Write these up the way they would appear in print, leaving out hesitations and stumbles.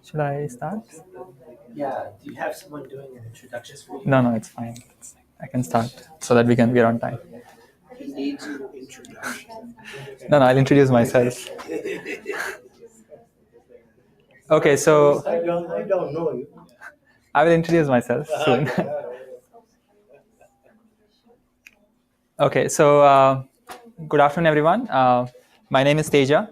Should I start? Yeah. Do you have someone doing an introduction for you? No, it's fine. I can start so that we are on time. He needs an introduction. No, I'll introduce myself. Okay, so I don't know you. I will introduce myself soon. Okay, so good afternoon, everyone. My name is Teja.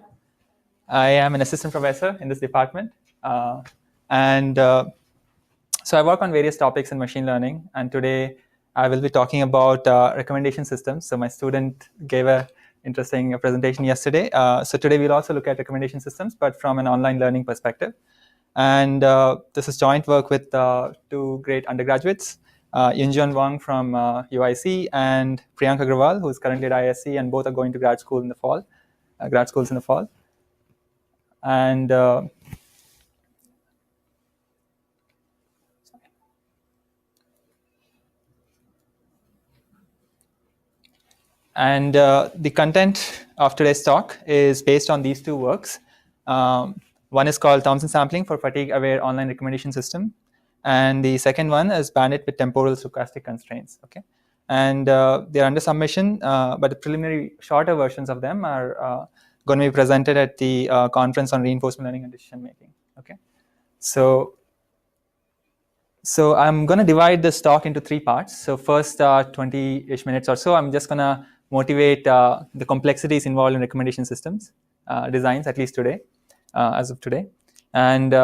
I am an assistant professor in this department. So I work on various topics in machine learning. And today I will be talking about recommendation systems. So my student gave an interesting presentation yesterday. So today we'll also look at recommendation systems, but from an online learning perspective. And this is joint work with two great undergraduates, Yunjun Wang from UIC and Priyanka Agrawal, who is currently at ISC, and both are going to grad schools in the fall. And the content of today's talk is based on these two works. One is called Thompson Sampling for Fatigue-Aware Online Recommendation System. And the second one is Bandit with Temporal Stochastic Constraints. Okay, and they're under submission, but the preliminary shorter versions of them are going to be presented at the conference on reinforcement learning and decision making. Okay, so I'm going to divide this talk into three parts. So first 20-ish minutes or so, I'm just going to motivate the complexities involved in recommendation systems designs, at least today, as of today. And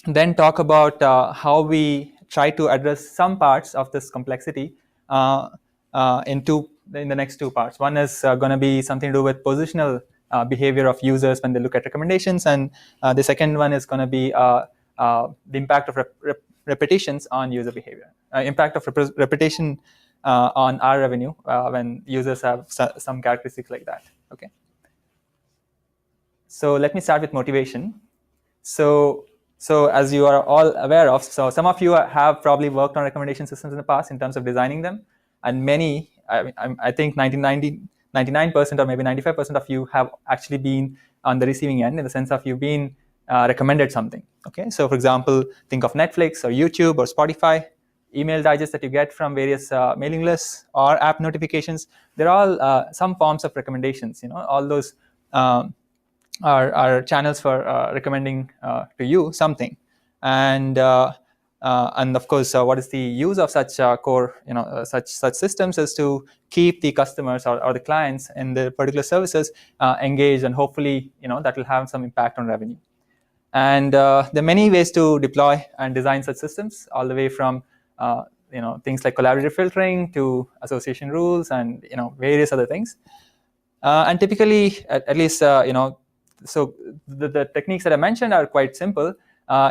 then talk about how we try to address some parts of this complexity in the next two parts. One is going to be something to do with positional behavior of users when they look at recommendations. And the second one is going to be the impact of repetitions on user behavior, impact of repetition on our revenue when users have some characteristics like that. Okay. So let me start with motivation. So as you are all aware of, so some of you have probably worked on recommendation systems in the past in terms of designing them, and many, I think 99% or maybe 95% of you have actually been on the receiving end in the sense of you've been recommended something. Okay, so for example, think of Netflix or YouTube or Spotify, email digests that you get from various mailing lists or app notifications. They're all some forms of recommendations. You know, all those are channels for recommending to you something. And of course, what is the use of such core, such systems is to keep the customers or the clients in the particular services engaged, and hopefully, that will have some impact on revenue. And there are many ways to deploy and design such systems, all the way from things like collaborative filtering to association rules and various other things. And typically, at least so the techniques that I mentioned are quite simple.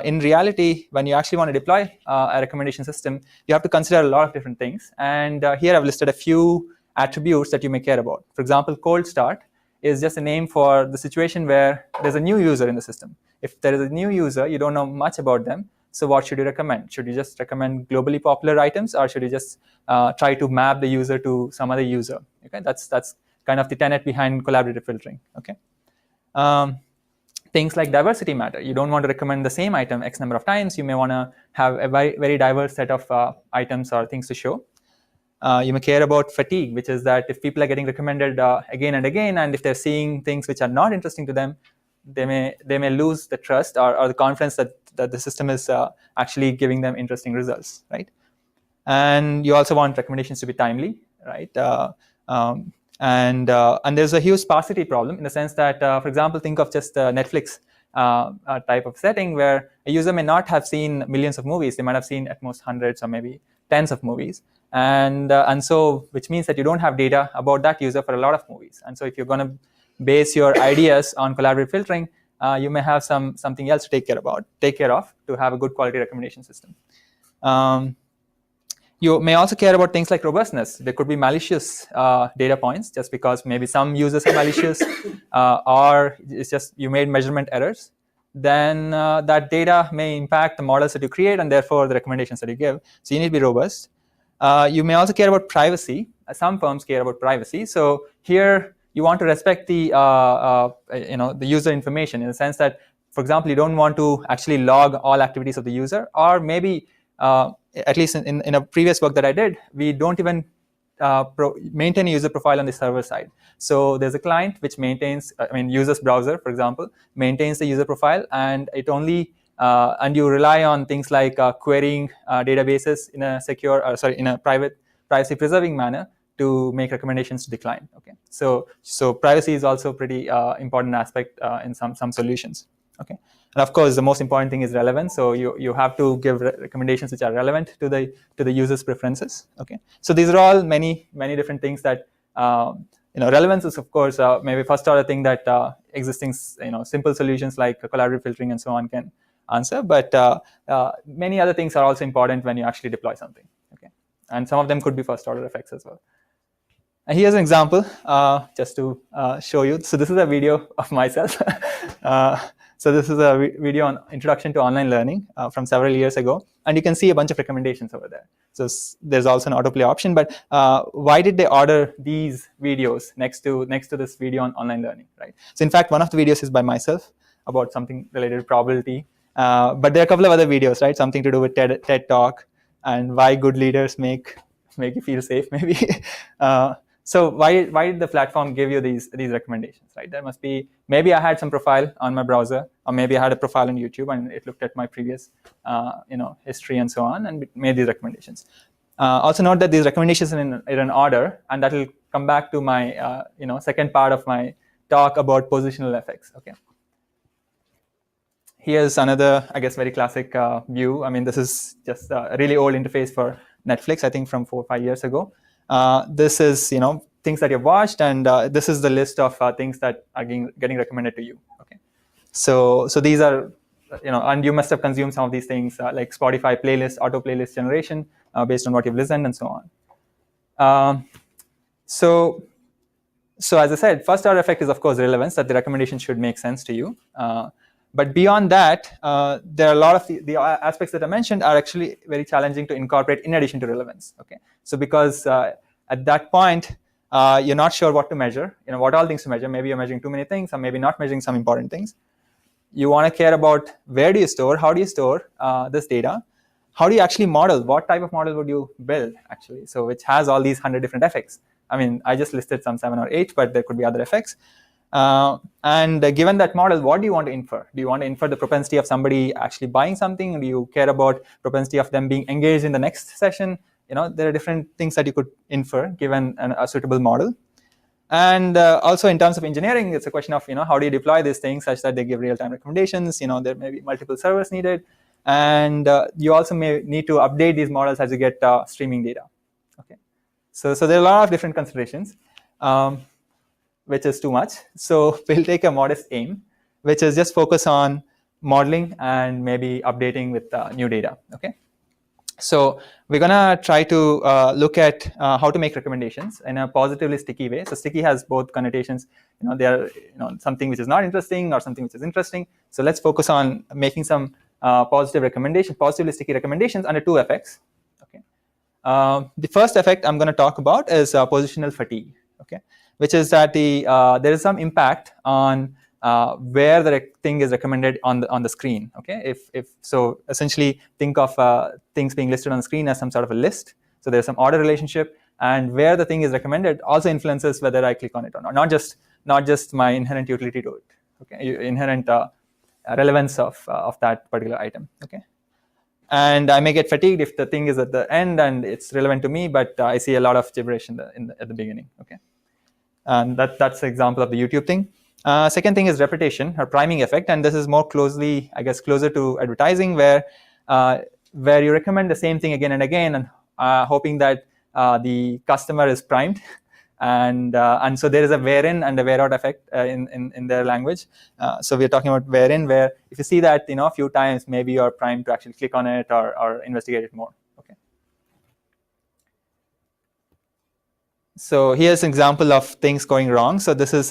In reality, when you actually want to deploy a recommendation system, you have to consider a lot of different things. And here I've listed a few attributes that you may care about. For example, cold start is just a name for the situation where there's a new user in the system. If there is a new user, you don't know much about them. So what should you recommend? Should you just recommend globally popular items, or should you just try to map the user to some other user? Okay, that's kind of the tenet behind collaborative filtering. Okay. Things like diversity matter. You don't want to recommend the same item X number of times. You may want to have a very, very diverse set of items or things to show. You may care about fatigue, which is that if people are getting recommended again and again, and if they're seeing things which are not interesting to them, they may lose the trust or the confidence that the system is actually giving them interesting results, right? And you also want recommendations to be timely, right? And there's a huge sparsity problem in the sense that, for example, think of just Netflix type of setting where a user may not have seen millions of movies. They might have seen at most hundreds or maybe tens of movies. And so, which means that you don't have data about that user for a lot of movies. And so if you're going to base your ideas on collaborative filtering, you may have something else to take care of to have a good quality recommendation system. You may also care about things like robustness. There could be malicious data points just because maybe some users are malicious or it's just you made measurement errors. Then that data may impact the models that you create and therefore the recommendations that you give. So you need to be robust. You may also care about privacy. Some firms care about privacy. So here you want to respect the the user information, in the sense that, for example, you don't want to actually log all activities of the user, or maybe at least in a previous work that I did, we don't even maintain a user profile on the server side. So there's a client which maintains, user's browser, for example, maintains the user profile, and it only and you rely on things like querying databases in a secure, in a privacy preserving manner to make recommendations to the client. Okay, so privacy is also pretty important aspect in some solutions. Okay, and of course the most important thing is relevance. So you have to give recommendations which are relevant to the user's preferences. Okay, so these are all many different things that relevance is, of course, maybe first order thing that existing simple solutions like collaborative filtering and so on can answer, but many other things are also important when you actually deploy something. Okay, and some of them could be first order effects as well. And here's an example just to show you. So this is a video of myself. So this is a video on introduction to online learning from several years ago, and you can see a bunch of recommendations over there. So there's also an autoplay option. But why did they order these videos next to this video on online learning, right? So in fact, one of the videos is by myself about something related to probability. But there are a couple of other videos, right? Something to do with TED Talk and why good leaders make you feel safe, maybe. So why did the platform give you these recommendations, right? There must be, maybe I had some profile on my browser, or maybe I had a profile on YouTube and it looked at my previous history and so on, and it made these recommendations. Also note that these recommendations are in an order, and that will come back to my second part of my talk about positional effects. Okay. Here's another, I guess, very classic view. I mean, this is just a really old interface for Netflix, I think from 4 or 5 years ago. This is, things that you've watched, and this is the list of things that are getting recommended to you. Okay, so these are, and you must have consumed some of these things like Spotify playlist, auto playlist generation based on what you've listened and so on. So as I said, first order effect is, of course, relevance, that the recommendation should make sense to you. But beyond that, there are a lot of the aspects that I mentioned are actually very challenging to incorporate in addition to relevance. Okay, so because at that point, you're not sure what to measure, what all things to measure. Maybe you're measuring too many things, or maybe not measuring some important things. You want to care about where do you store, how do you store this data, how do you actually model, what type of model would you build actually, so which has all these 100 different effects. I mean, I just listed some 7 or 8, but there could be other effects. And given that model, what do you want to infer? Do you want to infer the propensity of somebody actually buying something? Do you care about propensity of them being engaged in the next session? There are different things that you could infer given a suitable model. And also in terms of engineering, it's a question of how do you deploy these things such that they give real-time recommendations. There may be multiple servers needed, and you also may need to update these models as you get streaming data. Okay, so there are a lot of different considerations. Which is too much. So we'll take a modest aim, which is just focus on modeling and maybe updating with new data. Okay. So we're gonna try to look at how to make recommendations in a positively sticky way. So sticky has both connotations. They are something which is not interesting or something which is interesting. So let's focus on making some positively sticky recommendations under 2 effects. Okay. The first effect I'm going to talk about is positional fatigue. Okay, which is that there is some impact on where the thing is recommended on the screen. Okay, if so, essentially think of things being listed on the screen as some sort of a list. So there's some order relationship, and where the thing is recommended also influences whether I click on it or not. Not just my inherent utility to it. Okay, inherent relevance of that particular item. Okay. And I may get fatigued if the thing is at the end and it's relevant to me, but I see a lot of gibberish at the beginning. Okay, and that's an example of the YouTube thing. Second thing is repetition or priming effect, and this is more closely, I guess, closer to advertising, where you recommend the same thing again and again, and hoping that the customer is primed. And so there is a where-in and a where-out effect in their language. So we're talking about where-in, where if you see that a few times, maybe you're primed to actually click on it or investigate it more. Okay. So here's an example of things going wrong. So this is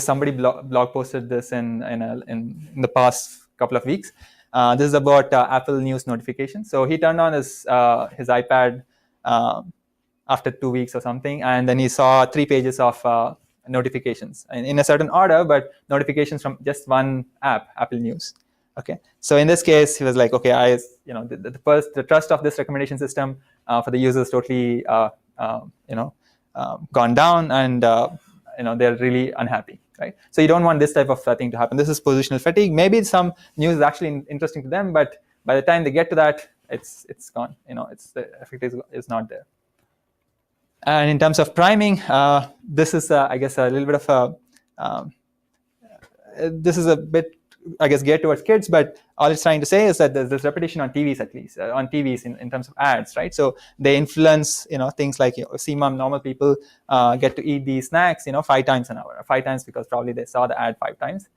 somebody blog posted this in the past couple of weeks. This is about Apple News notifications. So he turned on his iPad after 2 weeks or something, and then he saw 3 pages of notifications in a certain order, but notifications from just one app, Apple News. Okay, so in this case, he was like, okay, the trust of this recommendation system for the users totally gone down, and they're really unhappy, right? So you don't want this type of thing to happen. This is positional fatigue. Maybe some news is actually interesting to them, but by the time they get to that, it's gone. The effect is not there. And in terms of priming, this is, I guess, a little bit of this is a bit, I guess, geared towards kids, but all it's trying to say is that there's repetition on TVs, at least on TVs in terms of ads, right? So they influence, things like CMOM normal people get to eat these snacks, 5 times an hour, 5 times because probably they saw the ad 5 times,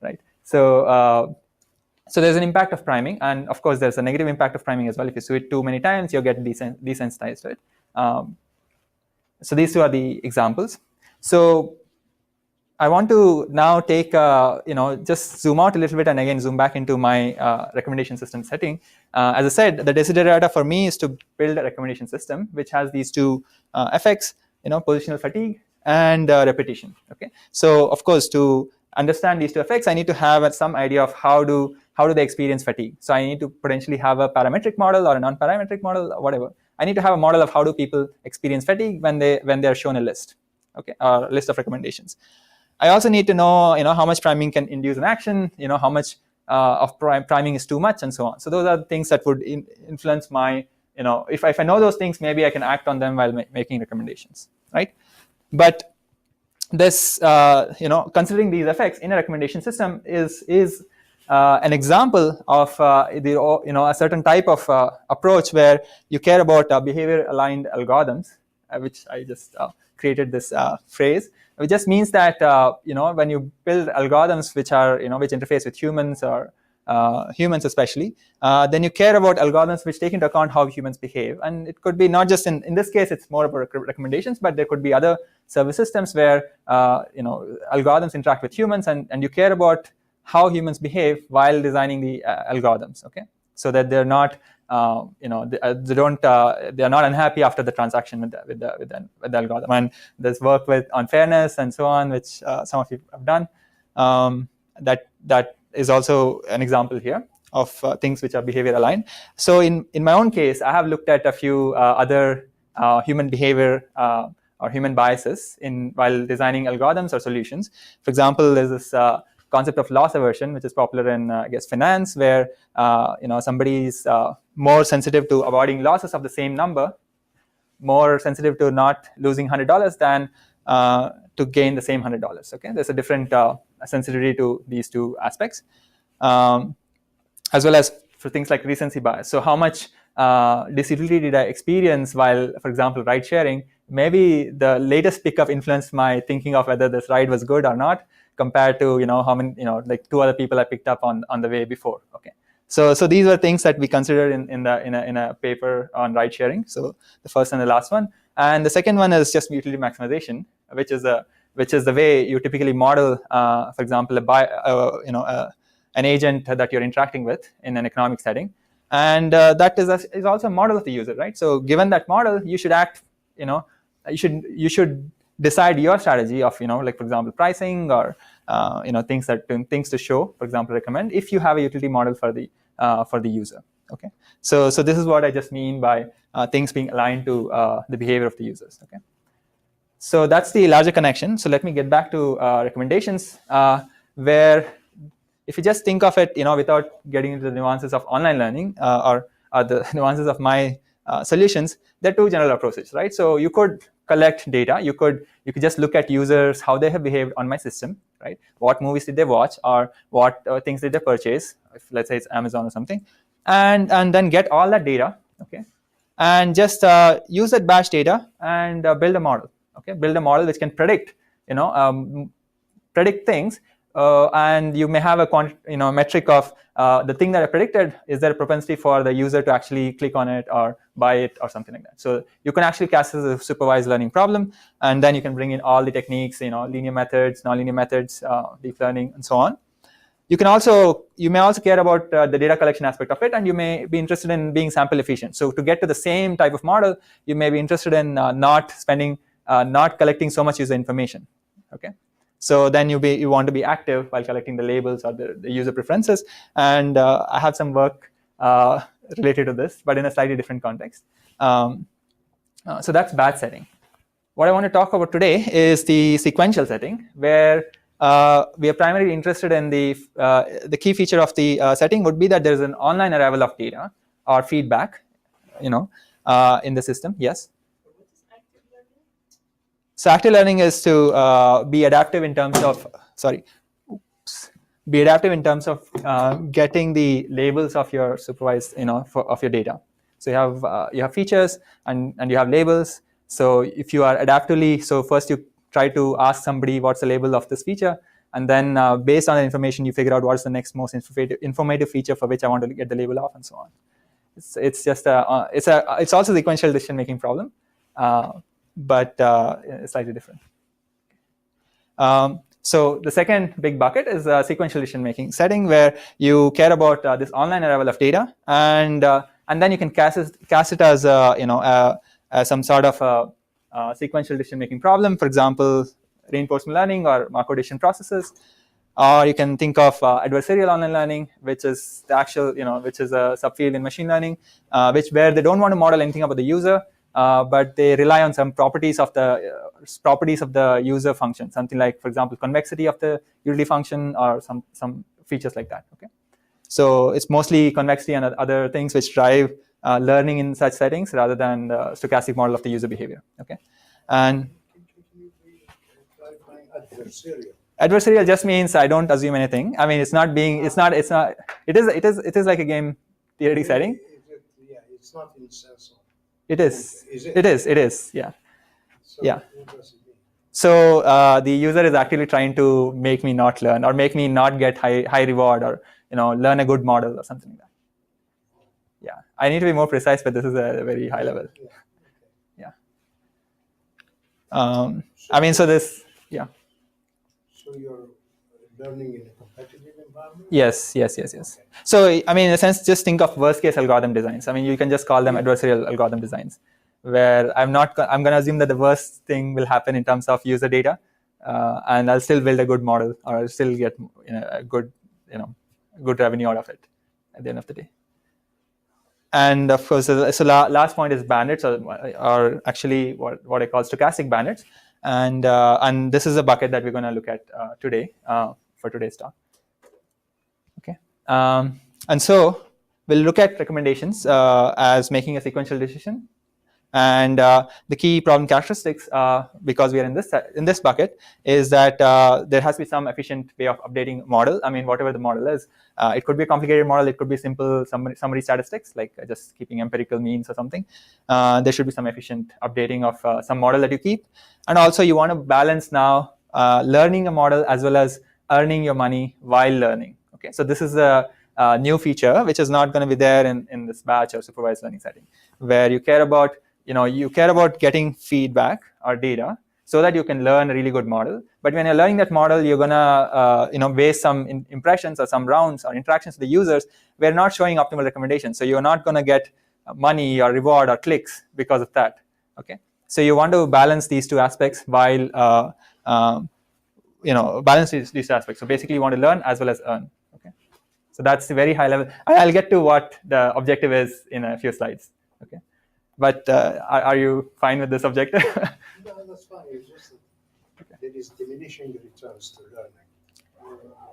right? So there's an impact of priming, and of course there's a negative impact of priming as well. If you see it too many times, you'll get desensitized to it. So these two are the examples. So I want to now take, just zoom out a little bit and again zoom back into my recommendation system setting. As I said, the Desiderata for me is to build a recommendation system which has these two effects, positional fatigue and repetition. Okay, so of course, to understand these two effects, I need to have some idea of how do they experience fatigue. So I need to potentially have a parametric model or a non-parametric model or whatever. I need to have a model of how do people experience fatigue when they are shown a list, okay, or a list of recommendations. I also need to know, how much priming can induce an action, how much of priming is too much, and so on. So those are the things that would influence my, if I know those things, maybe I can act on them while making recommendations, right? But this, considering these effects in a recommendation system is an example of a certain type of approach where you care about behavior aligned algorithms, which I just created this phrase, which just means that when you build algorithms which are which interface with humans or humans especially, then you care about algorithms which take into account how humans behave. And it could be not just in this case, it's more about recommendations, but there could be other service systems where algorithms interact with humans, and you care about how humans behave while designing the algorithms. Okay, so that they're not they are not unhappy after the transaction with the algorithm. And there's work on fairness and so on, which some of you have done. That is also an example here of things which are behavior aligned. So in my own case, I have looked at a few other human behavior or human biases while designing algorithms or solutions. For example, there's this concept of loss aversion, which is popular in I guess finance, where somebody is more sensitive to avoiding losses of the same number, more sensitive to not losing $100 than to gain the same $100. Okay, there's a different sensitivity to these two aspects, as well as for things like recency bias. So how much disability did I experience while, for example, ride sharing? Maybe the latest pickup influenced my thinking of whether this ride was good or not, compared to how many like 2 other people I picked up on the way before. Okay, so these were things that we considered in a paper on ride sharing. So the first and the last one, and the second one is just utility maximization, which is the way you typically model, for example, an agent that you're interacting with in an economic setting, and that is also a model of the user, right? So given that model, you should act, you should decide your strategy of like, for example, pricing or things to show, for example, recommend, if you have a utility model for the user. Okay, so this is what I just mean by things being aligned to the behavior of the users. Okay, so that's the larger connection. So let me get back to recommendations, where if you just think of it, without getting into the nuances of online learning or the nuances of my solutions, there are 2 general approaches, right? So you could collect data. You could just look at users, how they have behaved on my system, right? What movies did they watch, or what things did they purchase, if let's say it's Amazon or something, and then get all that data, okay, and just use that batch data and build a model. Okay, build a model which can predict things, and you may have a metric of the thing that I predicted. Is there a propensity for the user to actually click on it or buy it or something like that? So you can actually cast this as a supervised learning problem, and then you can bring in all the techniques, linear methods, nonlinear methods, deep learning, and so on. you may also care about the data collection aspect of it, and you may be interested in being sample efficient. So to get to the same type of model, you may be interested in not collecting so much user information. Okay, so then you want to be active while collecting the labels or the user preferences. And I have some work related to this, but in a slightly different context. So that's batch setting. What I want to talk about today is the sequential setting, where we are primarily interested in the key feature of the setting would be that there is an online arrival of data or feedback, in the system. Yes. So active learning is to be adaptive in terms of getting the labels of your supervised, of your data. So you have features and you have labels. So if you are adaptively, so first you try to ask somebody what's the label of this feature, and then based on the information you figure out what's the next most informative feature for which I want to get the label of, and so on. It's just it's also a sequential decision making problem, but it's slightly different. So the second big bucket is sequential decision making setting, where you care about this online arrival of data, and then you can cast it as some sort of sequential decision making problem. For example, reinforcement learning or Markov decision processes. Or you can think of adversarial online learning, which is the actual, which is a subfield in machine learning, where they don't want to model anything about the user, but they rely on some properties of the user function, something like, for example, convexity of the utility function, or some features like that. Okay, so it's mostly convexity and other things which drive learning in such settings, rather than the stochastic model of the user behavior. Okay, and adversarial just means I don't assume anything. I mean, it is like a game theory setting. Yeah, it's not in sense of. It is. Yeah. So yeah. What does it mean? So the user is actually trying to make me not learn, or make me not get high reward, or learn a good model or something like that. Yeah, I need to be more precise, but this is a very high level. Yeah. I mean, so this. Yeah. So you're learning in a competitive environment? Yes. Okay. So, I mean, in a sense, just think of worst case algorithm designs. I mean, you can just call them adversarial algorithm designs, where I'm going to assume that the worst thing will happen in terms of user data, and I'll still build a good model, or I'll still get a good revenue out of it at the end of the day. And of course, so last point is bandits, or actually what I call stochastic bandits, and this is a bucket that we're going to look at today for today's talk. Okay, and so we'll look at recommendations as making a sequential decision. And the key problem characteristics, because we are in this bucket, is that there has to be some efficient way of updating model. I mean, whatever the model is, it could be a complicated model. It could be simple summary statistics, like just keeping empirical means or something. There should be some efficient updating of some model that you keep. And also, you want to balance now learning a model as well as earning your money while learning. Okay, so this is a new feature which is not going to be there in this batch or supervised learning setting, where you care about getting feedback or data so that you can learn a really good model. But when you're learning that model, you're gonna waste some impressions or some rounds or interactions with the users. We're not showing optimal recommendations, so you're not gonna get money or reward or clicks because of that. Okay, so you want to balance these two aspects while balance these aspects. So basically, you want to learn as well as earn. Okay, so that's the very high level. I'll get to what the objective is in a few slides. Okay. But are you fine with this objective? No, that's fine. It's just that there is diminishing returns to learning.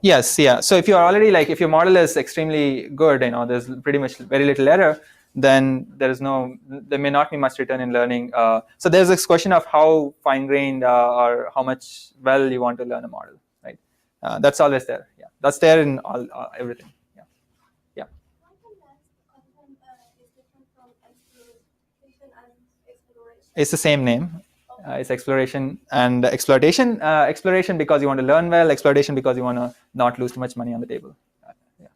Yes, yeah. So if you're already if your model is extremely good, there's pretty much very little error, then there may not be much return in learning. So there's this question of how fine-grained or how much well you want to learn a model, right? That's always there. Yeah, that's there in everything. It's the same name. It's exploration and exploitation. Exploration because you want to learn well. Exploitation because you want to not lose too much money on the table. Yeah.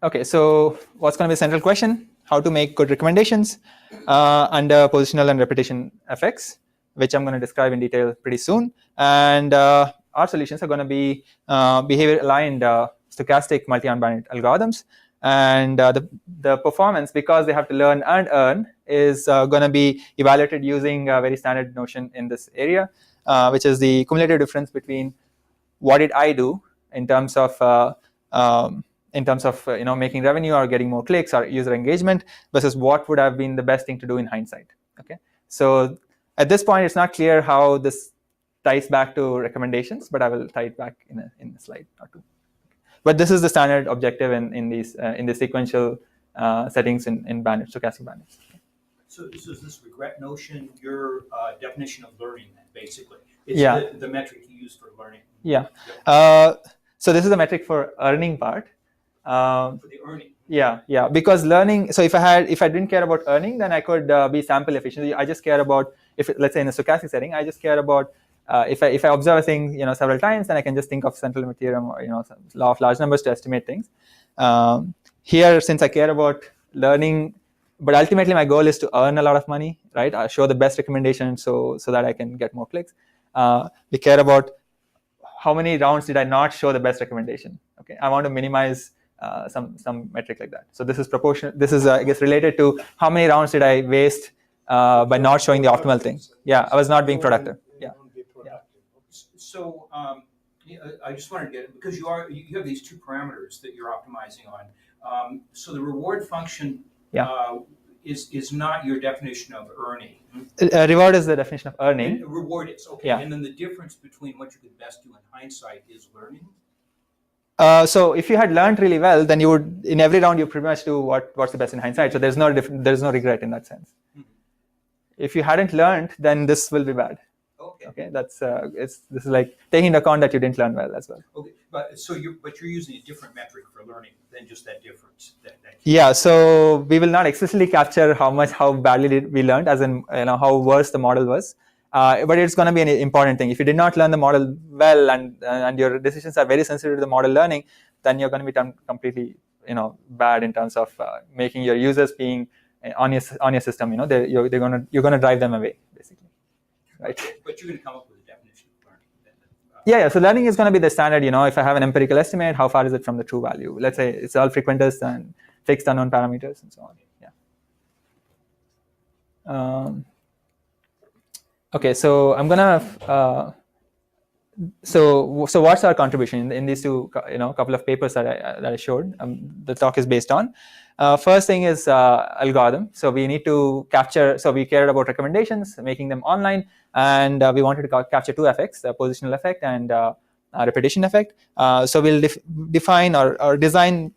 Okay, so what's going to be the central question? How to make good recommendations under positional and repetition effects, which I'm going to describe in detail pretty soon. And our solutions are going to be behavior-aligned stochastic multi-unbounded algorithms. And the performance, because they have to learn and earn, is going to be evaluated using a very standard notion in this area, which is the cumulative difference between what did I do in terms of making revenue or getting more clicks or user engagement versus what would have been the best thing to do in hindsight. Okay, so at this point, it's not clear how this ties back to recommendations, but I will tie it back in a slide or two. But this is the standard objective in the sequential settings in bandits, stochastic bandits. So is this regret notion your definition of learning, then, basically? It's the metric you use for learning. Yeah. So this is the metric for earning part. For the earning. Yeah. Because learning. So if I didn't care about earning, then I could be sample efficient. I just care about let's say in a stochastic setting, I just care about if I observe a thing several times, then I can just think of central limit theorem or law of large numbers to estimate things. Here, since I care about learning, but ultimately my goal is to earn a lot of money, right? I show the best recommendation so that I can get more clicks. We care about how many rounds did I not show the best recommendation. Okay, I want to minimize some metric like that. So this is proportional. This is I guess related to how many rounds did I waste by not showing the optimal thing. Yeah, I was not being productive. Yeah. So I just wanted to get it because you have these two parameters that you're optimizing on. So the reward function is not your definition of earning. Reward is the definition of earning. Reward is okay. Yeah. And then the difference between what you could best do in hindsight is learning. So if you had learned really well, then you would in every round you pretty much do what's the best in hindsight. So there's no regret in that sense. Mm-hmm. If you hadn't learned, then this will be bad. Okay, that's this is like taking into account that you didn't learn well as well. Okay, but you're using a different metric for learning than just that difference. Yeah, so we will not explicitly capture how badly we learned, as in how worse the model was. But it's going to be an important thing. If you did not learn the model well and your decisions are very sensitive to the model learning, then you're going to be done completely bad in terms of making your users being on your system. You're going to drive them away basically. Right. But you're going to come up with a definition of learning. Yeah. So learning is going to be the standard. If I have an empirical estimate, how far is it from the true value? Let's say it's all frequentist and fixed unknown parameters and so on. Yeah. Okay. So I'm gonna. So what's our contribution in these two? Couple of papers that I showed. The talk is based on. First thing is algorithm. So we need to capture. So we cared about recommendations, making them online, and we wanted to capture two effects: the positional effect and repetition effect. So we'll define or design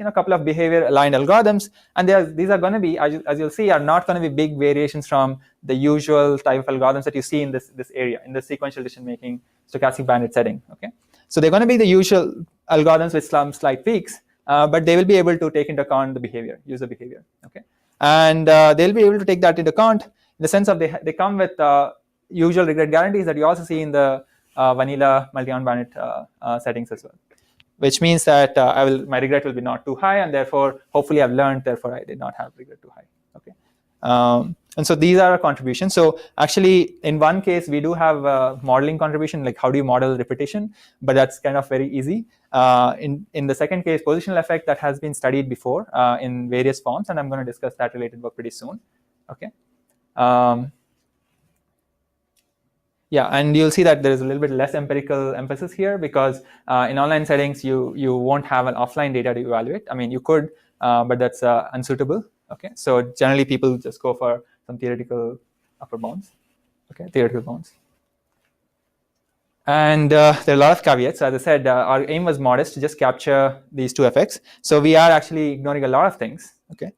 a couple of behavior-aligned algorithms, and these are going to be, as you'll see, are not going to be big variations from the usual type of algorithms that you see in this area, in the sequential decision-making stochastic bandit setting. Okay, so they're going to be the usual algorithms with some slight tweaks, but they will be able to take into account the behavior, user behavior. Okay, and they'll be able to take that into account in the sense of they come with usual regret guarantees that you also see in the vanilla multi-unbounded settings as well. Which means that my regret will be not too high, and therefore, hopefully, I've learned. Therefore, I did not have regret too high. Okay, and so these are our contributions. So actually, in one case, we do have a modeling contribution, like how do you model repetition, but that's kind of very easy. In the second case, positional effect that has been studied before in various forms, and I'm going to discuss that related work pretty soon. Okay. Yeah, and you'll see that there is a little bit less empirical emphasis here because in online settings, you won't have an offline data to evaluate. I mean, you could, but that's unsuitable. Okay, so generally people just go for some theoretical upper bounds. Okay, theoretical bounds. And there are a lot of caveats. As I said, our aim was modest to just capture these two effects. So we are actually ignoring a lot of things. Okay.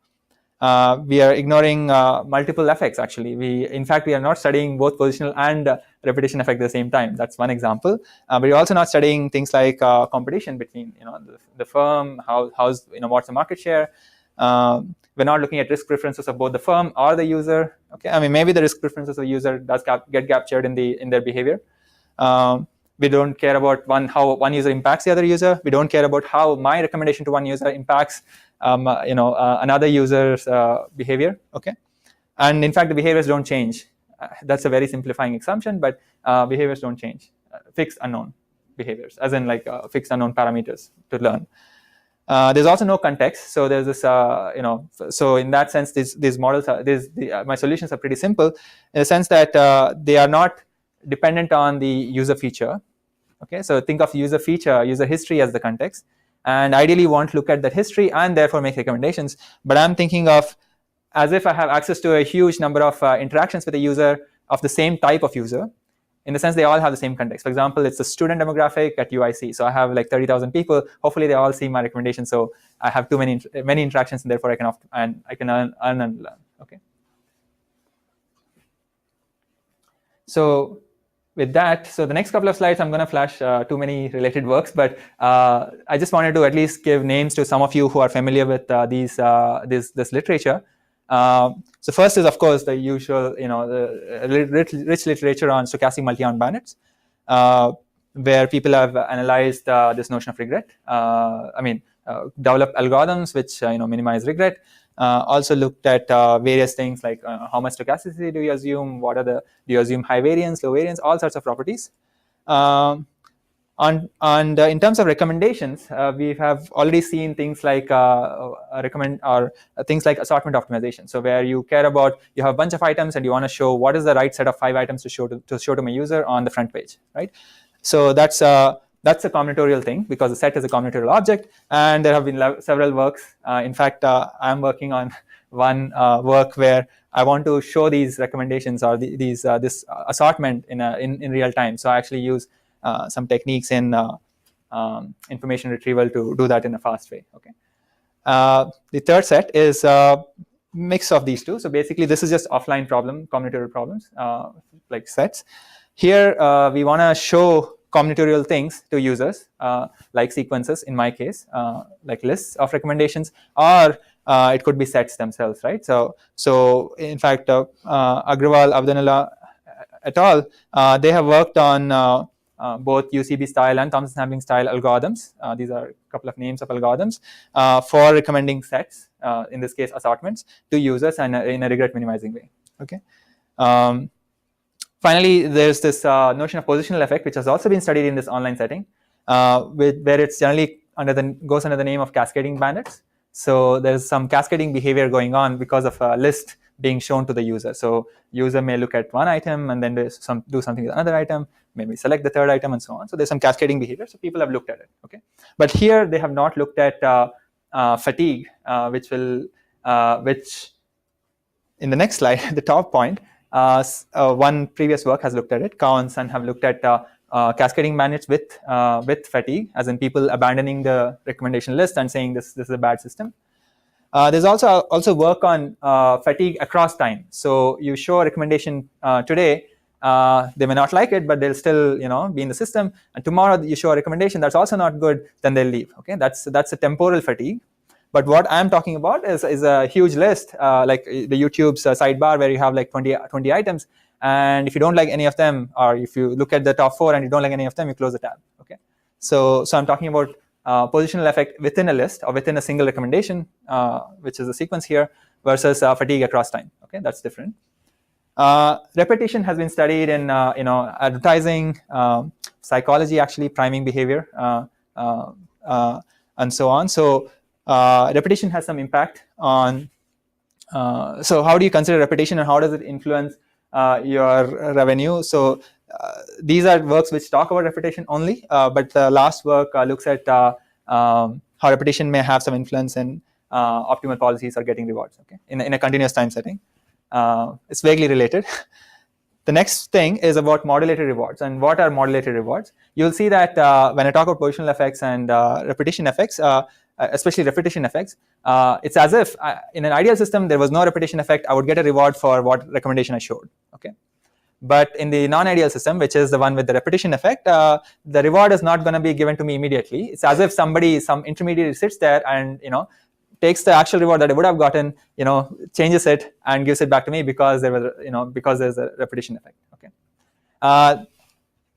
We are ignoring multiple effects. Actually, in fact, we are not studying both positional and repetition effect at the same time. That's one example. But we're also not studying things like competition between the firm, how's what's the market share. We're not looking at risk preferences of both the firm or the user. Okay, I mean maybe the risk preferences of the user does get captured in their behavior. We don't care about how one user impacts the other user. We don't care about how my recommendation to one user impacts another user's behavior. Okay, and in fact the behaviors don't change That's a very simplifying assumption, but behaviors don't change. Fixed unknown behaviors, as in like fixed unknown parameters to learn. There's also no context, so there's this, so in that sense, these models are, my solutions are pretty simple in the sense that they are not dependent on the user feature. Okay, so think of user feature, user history as the context, and ideally want to look at that history and therefore make recommendations. But I'm thinking of as if I have access to a huge number of interactions with a user of the same type of user. In the sense they all have the same context. For example, it's a student demographic at UIC. So I have like 30,000 people. Hopefully they all see my recommendation. So I have too many interactions, and therefore I can earn and learn. Okay. So with that, so the next couple of slides, I'm going to flash too many related works, but I just wanted to at least give names to some of you who are familiar with this literature. So first is, of course, the usual, the rich literature on stochastic multi-armed bandits, where people have analyzed this notion of regret. Developed algorithms which minimize regret. Also looked at various things like how much stochasticity do you assume, do you assume high variance, low variance, all sorts of properties. And in terms of recommendations, we have already seen things like things like assortment optimization. So where you care about, you have a bunch of items and you want to show what is the right set of 5 items to show to my user on the front page, right? So that's a combinatorial thing, because the set is a combinatorial object, and there have been several works. In fact, I'm working on one work where I want to show these recommendations or this assortment in real time. So I actually use some techniques in information retrieval to do that in a fast way. Okay. The third set is a mix of these two. So basically, this is just offline combinatorial problems, like sets. Here, we want to show combinatorial things to users, like sequences in my case, like lists of recommendations, or it could be sets themselves, right? So in fact, Agrawal, Abdanullah et al., they have worked on both UCB style and Thompson sampling style algorithms. These are a couple of names of algorithms for recommending sets, in this case assortments, to users and in a regret minimizing way. Okay. Finally, there's this notion of positional effect, which has also been studied in this online setting, where it's generally goes under the name of cascading bandits. So there's some cascading behavior going on because of a list being shown to the user. So user may look at one item and then do something with another item, maybe select the third item, and so on. So there's some cascading behavior. So people have looked at it. Okay, but here they have not looked at fatigue, which in the next slide, the top point. One previous work has looked at it. Kao and Sun have looked at cascading bandits with fatigue, as in people abandoning the recommendation list and saying this is a bad system. There's also work on fatigue across time. So you show a recommendation today, they may not like it, but they'll still be in the system. And tomorrow you show a recommendation that's also not good, then they'll leave. Okay, that's a temporal fatigue. But what I'm talking about is a huge list, like the YouTube's sidebar, where you have like 20 items, and if you don't like any of them, or if you look at the top 4 and you don't like any of them, you close the tab. Okay, so I'm talking about positional effect within a list or within a single recommendation, which is the sequence here, versus fatigue across time. Okay, that's different. Repetition has been studied in advertising, psychology, actually priming behavior, and so on. So repetition has some impact on. So how do you consider repetition, and how does it influence your revenue? So these are works which talk about repetition only, but the last work looks at how repetition may have some influence in optimal policies or getting rewards. Okay, in a continuous time setting, it's vaguely related. The next thing is about modulated rewards. And what are modulated rewards? You'll see that when I talk about positional effects and repetition effects, especially repetition effects, it's as if in an ideal system there was no repetition effect. I would get a reward for what recommendation I showed. Okay, but in the non-ideal system, which is the one with the repetition effect, the reward is not going to be given to me immediately. It's as if some intermediary sits there and takes the actual reward that I would have gotten, changes it and gives it back to me because there's a repetition effect. Okay.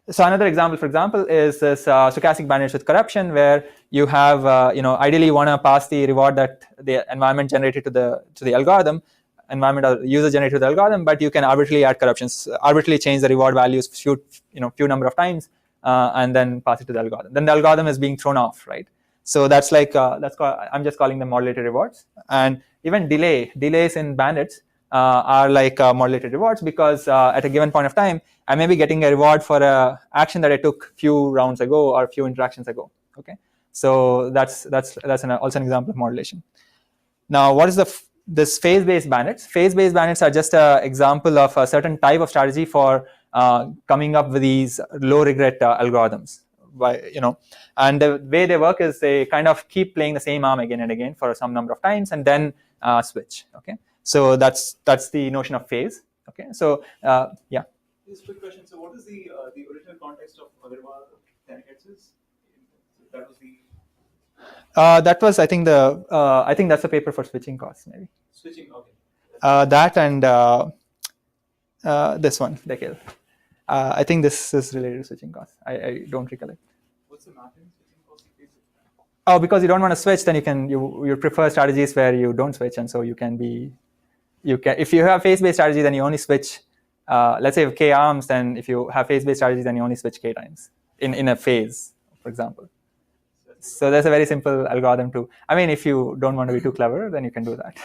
So another example, for example, is this stochastic bandits with corruption, where you have, ideally you want to pass the reward that the environment generated to the algorithm environment or user generated the algorithm, but you can arbitrarily add corruptions, arbitrarily change the reward values few number of times, and then pass it to the algorithm. Then the algorithm is being thrown off, right? So that's like I'm just calling them modulated rewards. And even delays in bandits are like modulated rewards, because at a given point of time I may be getting a reward for a action that I took few rounds ago or few interactions ago. Okay, so that's also an example of modulation. Now, what is this phase-based bandits? Phase-based bandits are just an example of a certain type of strategy for coming up with these low regret algorithms. And the way they work is they kind of keep playing the same arm again and again for some number of times, and then switch. Okay, so that's the notion of phase. Okay, so yeah. Just a quick question. So, what is the original context of Agarwal 10 Hz? That was the. That was, I think I think that's a paper for switching costs, maybe. Switching, okay. That and this one, Decade. I think this is related to switching costs. I don't recollect. What's the mapping switching cost? Oh, because you don't want to switch, then you prefer strategies where you don't switch, and so you can if you have phase-based strategy, then you only switch. Let's say you have k arms, then if you have phase-based strategy, then you only switch k times in a phase, for example. So there's a very simple algorithm too. I mean, if you don't want to be too clever, then you can do that.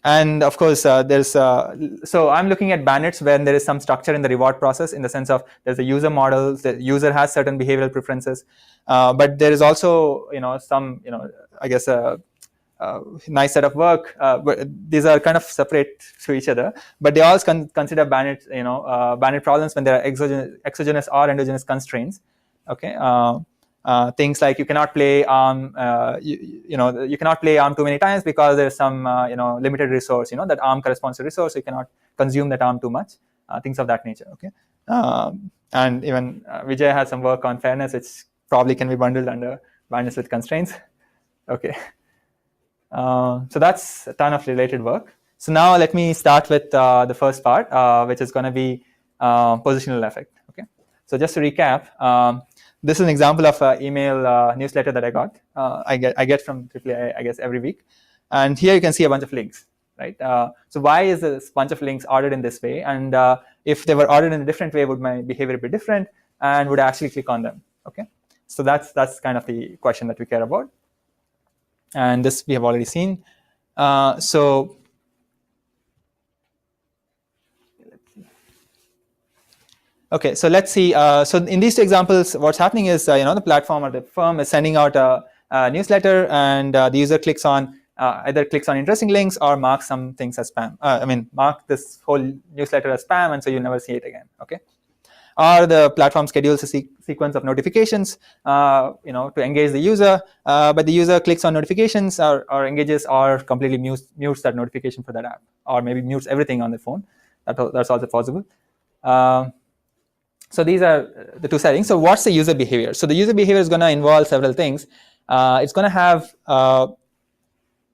And of course, so I'm looking at bandits when there is some structure in the reward process, in the sense of there's a user model, the user has certain behavioral preferences, but there is also some I guess a nice set of work. But these are kind of separate to each other, but they all consider bandit bandit problems when there are exogenous or endogenous constraints. Okay. Things like you cannot play arm, you cannot play arm too many times because there's some limited resource. That arm corresponds to resource, so you cannot consume that arm too much. Things of that nature. Okay, and even Vijay has some work on fairness, which probably can be bundled under bandits with constraints. Okay, so that's a ton of related work. So now let me start with the first part, which is going to be positional effect. Okay, so just to recap. This is an example of an email newsletter that I got. I get from AAA, I guess, every week. And here you can see a bunch of links, right? So why is this bunch of links ordered in this way? And if they were ordered in a different way, would my behavior be different? And would I actually click on them? Okay. So that's kind of the question that we care about. And this we have already seen. Okay, so let's see. So in these two examples, what's happening is, the platform or the firm is sending out a newsletter, and the user clicks on either clicks on interesting links or marks some things as spam. Mark this whole newsletter as spam, and so you'll never see it again. Okay, or the platform schedules a sequence of notifications, to engage the user, but the user clicks on notifications or engages or completely mutes that notification for that app, or maybe mutes everything on the phone. That's also possible. So these are the two settings. So what's the user behavior? So the user behavior is going to involve several things. It's going to have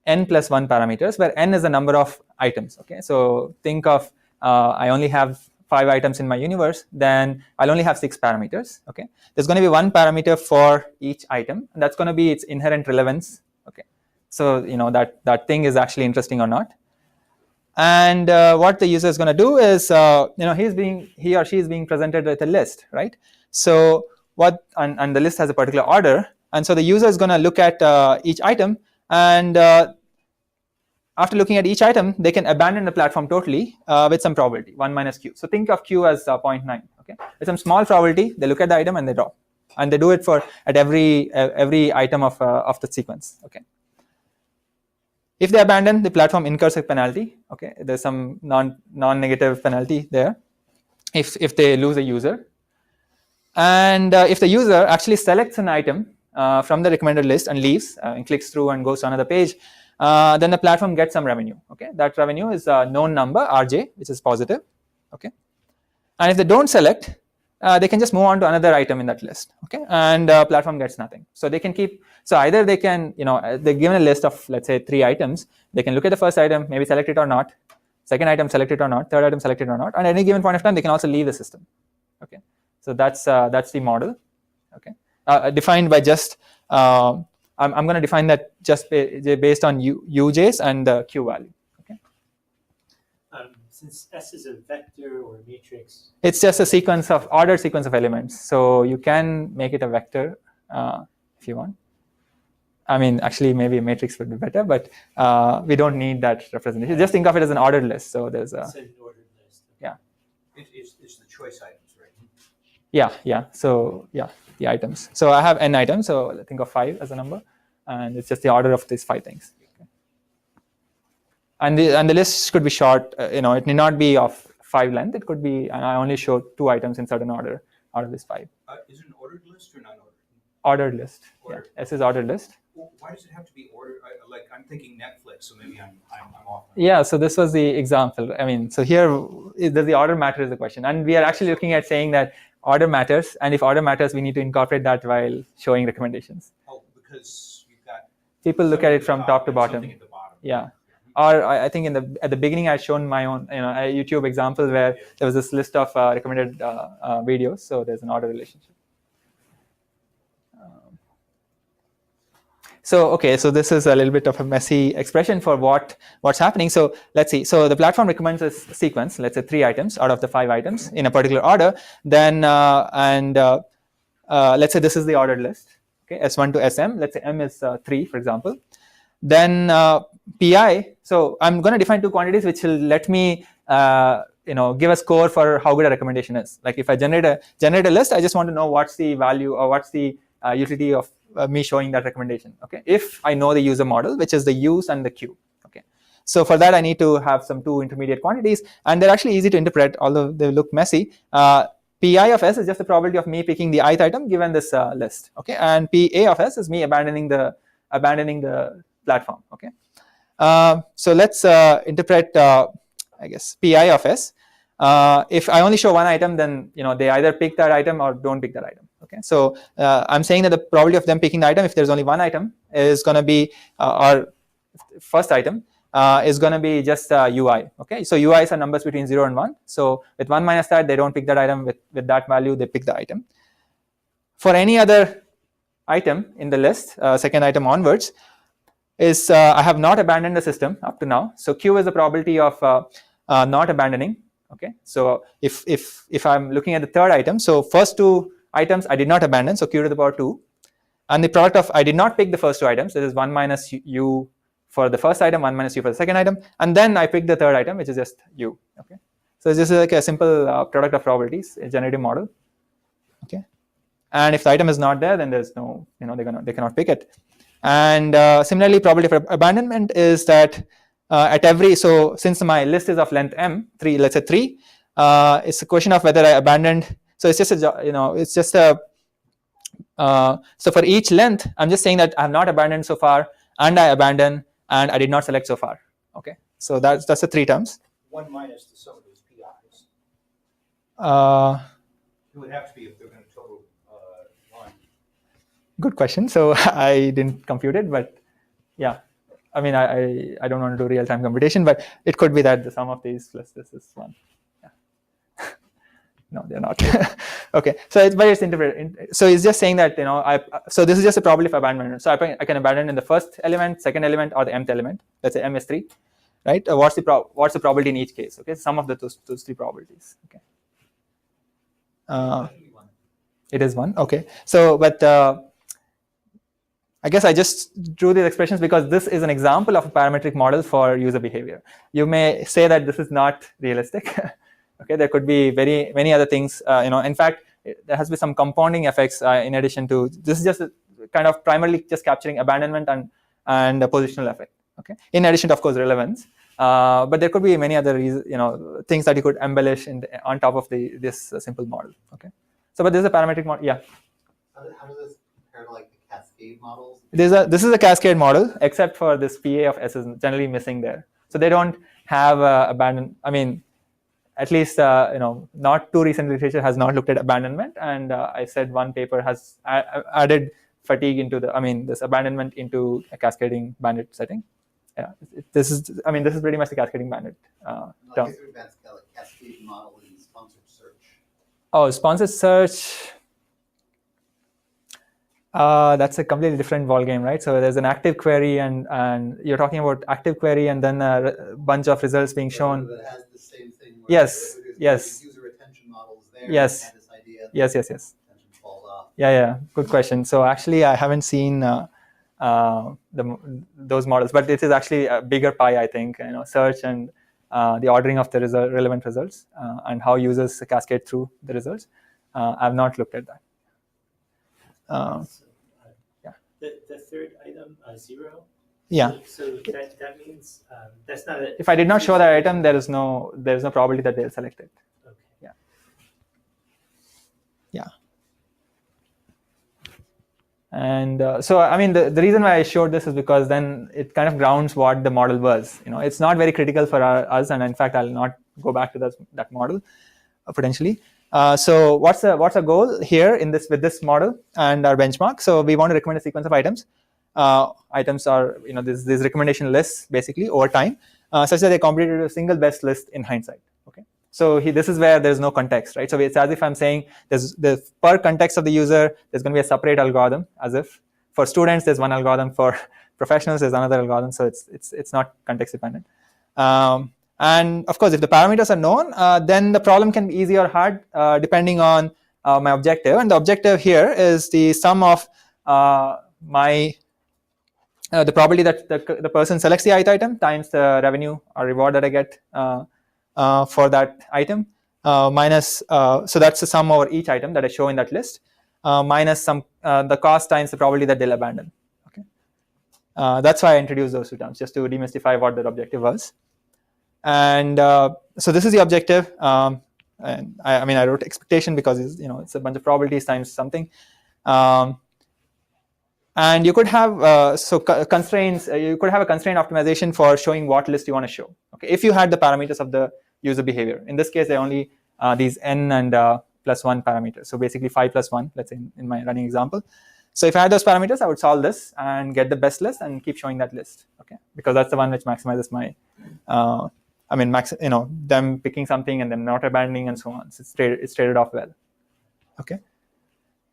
n plus 1 parameters, where n is the number of items. Okay, so think of I only have 5 items in my universe, then I'll only have 6 parameters. Okay, there's going to be 1 parameter for each item, and that's going to be its inherent relevance. Okay, so that thing is actually interesting or not. And what the user is going to do is, he or she is being presented with a list, right? So and the list has a particular order, and so the user is going to look at each item, and after looking at each item, they can abandon the platform totally with some probability, 1 minus q. So think of q as 0.9. Okay, with some small probability, they look at the item and they drop, and they do it at every item of the sequence. Okay. If they abandon, the platform incurs a penalty. Okay, there's some non-negative penalty there if they lose a user. And if the user actually selects an item from the recommended list and leaves and clicks through and goes to another page, then the platform gets some revenue. Okay, that revenue is a known number, Rj, which is positive. Okay, and if they don't select, they can just move on to another item in that list. Okay, and platform gets nothing. So they can keep. So either they can, they're given a list of, let's say, 3 items. They can look at the first item, maybe select it or not. Second item, select it or not. Third item, select it or not. And at any given point of time, they can also leave the system. Okay, so that's the model. Okay, defined by just I'm going to define that just based on UJs and the Q value. Okay. Since S is a vector or a matrix, it's just a ordered sequence of elements. So you can make it a vector if you want. I mean, actually, maybe a matrix would be better, but we don't need that representation. Just think of it as an ordered list. So there's it's an ordered list. Yeah. It's the choice items, right? Yeah. So yeah, the items. So I have n items. So think of 5 as a number, and it's just the order of these 5 things. Okay. And the list could be short. It need not be of 5 length. It could be, and I only show 2 items in certain order out of this 5. Is it an ordered list or non-ordered? Ordered list. Ordered. Yeah. S is ordered list. Well, why does it have to be ordered? I'm thinking Netflix, so maybe I'm off. Yeah, so this was the example. I mean, so here, does the order matter is the question. And we are actually looking at saying that order matters. And if order matters, we need to incorporate that while showing recommendations. Oh, because you've got... People look at it from top to bottom. At the bottom. Yeah. Or I think at the beginning, I'd shown my own a YouTube example where there was this list of recommended videos. So there's an order relationship. So this is a little bit of a messy expression for what's happening. So let's see. So the platform recommends a sequence, let's say 3 items out of the 5 items in a particular order. Then let's say this is the ordered list. Okay, S1 to SM. Let's say M is 3, for example. Then PI. So I'm going to define 2 quantities which will let me give a score for how good a recommendation is. Like if I generate a list, I just want to know what's the value or what's the utility of me showing that recommendation. Okay, if I know the user model, which is the use and the Q. Okay, so for that I need to have some 2 intermediate quantities, and they're actually easy to interpret, although they look messy. PI of S is just the probability of me picking the ith item given this list. Okay, and PA of S is me abandoning the platform. Okay, so let's interpret I guess PI of S. If I only show 1 item, then they either pick that item or don't pick that item. Okay, so I'm saying that the probability of them picking the item if there's only 1 item is going to be or first item is going to be just UI. Okay, so UIs are numbers between 0 and 1. So with 1 minus that, they don't pick that item. With that value, they pick the item. For any other item in the list, second item onwards, is I have not abandoned the system up to now. So Q is the probability of not abandoning. Okay, so if I'm looking at the third item, so first 2 items I did not abandon, so Q to the power 2, and the product of I did not pick the first 2 items, that is 1 minus U for the first item, 1 minus U for the second item, and then I pick the third item, which is just U. Okay, so this is like a simple product of probabilities, a generative model. Okay, and if the item is not there, then there's no, they cannot pick it. And similarly, probability for abandonment is that at every, so since my list is of length m, 3, let's say 3, it's a question of whether I abandoned. So it's just a, so for each length, I'm just saying that I have not abandoned so far, and I abandon, and I did not select so far. Okay, so that's the 3 terms. 1 minus the sum of those PIs. It would have to be if they're going to total 1. Good question. So I didn't compute it, but yeah. I mean, I don't want to do real-time computation, but it could be that the sum of these plus this is 1. Yeah. No, they're not. Okay, so it's interpreted. So it's just saying that so this is just a probability of abandonment. So I can abandon in the first element, second element, or the mth element. Let's say m is 3, right? What's the probability in each case? Okay, sum of those 3 probabilities. Okay. It is 1. Okay, so but. I guess I just drew these expressions because this is an example of a parametric model for user behavior. You may say that this is not realistic. Okay, there could be many other things. In fact, there has been some compounding effects in addition to this is just kind of primarily just capturing abandonment and a positional effect. Okay, in addition to of course relevance, but there could be many other things that you could embellish on top of this simple model. Okay, so but this is a parametric model. Yeah. How does this compare to like cascade models? This is a cascade model, except for this PA of S is generally missing there. So they don't have abandon. I mean, at least not too recent literature has not looked at abandonment. And I said one paper has added fatigue into this abandonment into a cascading bandit setting. Yeah, this is pretty much the cascading bandit term. Cascade model in sponsored search. Oh, sponsored search. That's a completely different ball game, right? So there's an active query, and you're talking about active query, and then a bunch of results being shown. That has the same thing. Where Yes, there's yes. User retention models there. Yes. And this idea that Yes. retention falls off. Yeah. Good question. So actually, I haven't seen those models, but it is actually a bigger pie, I think. Search and the ordering of the relevant results and how users cascade through the results. I've not looked at that. Yeah. The third item, 0. Yeah. So that means that's not a. If I did not show that item, there is no probability that they'll select it. Okay. Yeah. And so, I mean, the reason why I showed this is because then it kind of grounds what the model was. It's not very critical for us, and in fact, I'll not go back to that model potentially. So what's our goal here with this model and our benchmark? So we want to recommend a sequence of items. Items are these recommendation lists basically over time, such that they completed a single best list in hindsight. Okay. So this is where there's no context, right? So it's as if I'm saying there's per context of the user, there's going to be a separate algorithm. As if for students there's one algorithm, for professionals there's another algorithm. So it's not context dependent. And of course, if the parameters are known, then the problem can be easy or hard depending on my objective. And the objective here is the sum of the probability that the person selects the item times the revenue or reward that I get for that item minus, so that's the sum over each item that I show in that list, minus the cost times the probability that they'll abandon. Okay, that's why I introduced those two terms, just to demystify what that objective was. And so this is the objective. And I wrote expectation because it's a bunch of probabilities times something. And you could have constraints. You could have a constraint optimization for showing what list you want to show. Okay, if you had the parameters of the user behavior. In this case, they're only these n and plus 1 parameters. So basically 5 plus 1. Let's say in my running example. So if I had those parameters, I would solve this and get the best list and keep showing that list. Okay, because that's the one which maximizes my. Them picking something and then not abandoning and so on. So it's traded off well. Okay.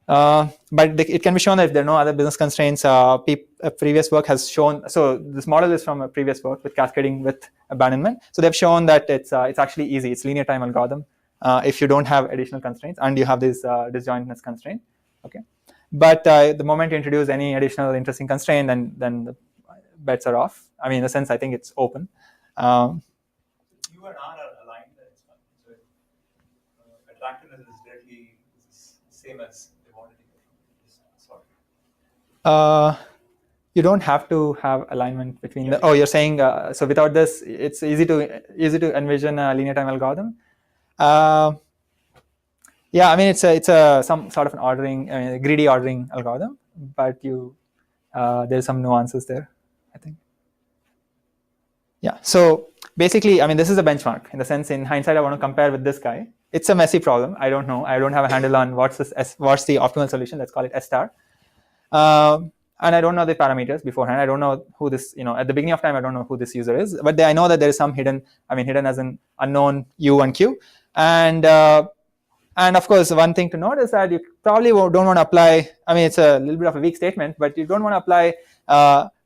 But it can be shown that if there are no other business constraints, previous work has shown. So this model is from a previous work with cascading with abandonment. So they've shown that it's actually easy. It's linear time algorithm if you don't have additional constraints and you have this disjointness constraint. Okay, but the moment you introduce any additional interesting constraint, then the bets are off. I mean, in a sense, I think it's open. You are not aligned. So attractiveness is directly same as they wanted to get. You don't have to have alignment between the. Oh, you're saying so without this, it's easy to envision a linear time algorithm. Yeah, I mean it's some sort of an ordering, greedy ordering algorithm, but there's some nuances there, I think. Yeah. So basically, I mean, this is a benchmark in the sense. In hindsight, I want to compare with this guy. It's a messy problem. I don't know. I don't have a handle on what's the optimal solution. Let's call it S star. And I don't know the parameters beforehand. I don't know who this, at the beginning of time, I don't know who this user is. But I know that there is some hidden as an unknown U and Q. And of course, one thing to note is that you probably don't want to apply. I mean, it's a little bit of a weak statement, but you don't want to apply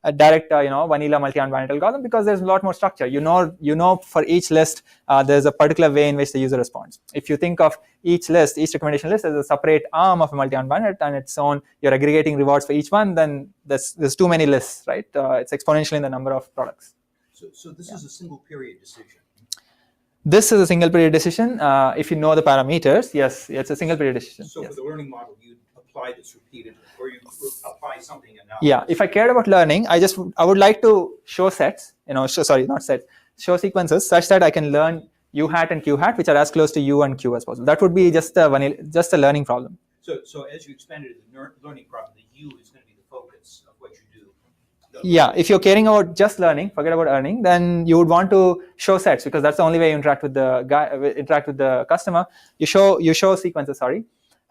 a direct, vanilla multi-unbounded algorithm because there's a lot more structure. You know, for each list, there's a particular way in which the user responds. If you think of each recommendation list as a separate arm of a multi-unbounded and its own, you're aggregating rewards for each one, then there's too many lists, right? It's exponential in the number of products. So this is a single period decision. This is a single period decision. If you know the parameters, yes, it's a single period decision. So yes. For the learning model, you apply this repeatedly, or you apply something and now. Yeah, if I cared about learning, I would like to show sets, show sequences such that I can learn U hat and Q hat, which are as close to U and Q as possible. That would be just a learning problem. So as you expanded the learning problem, the U is going to be the focus of what you do. Yeah, if you're caring about just learning, forget about earning, then you would want to show sets because that's the only way you interact with the customer. You show sequences,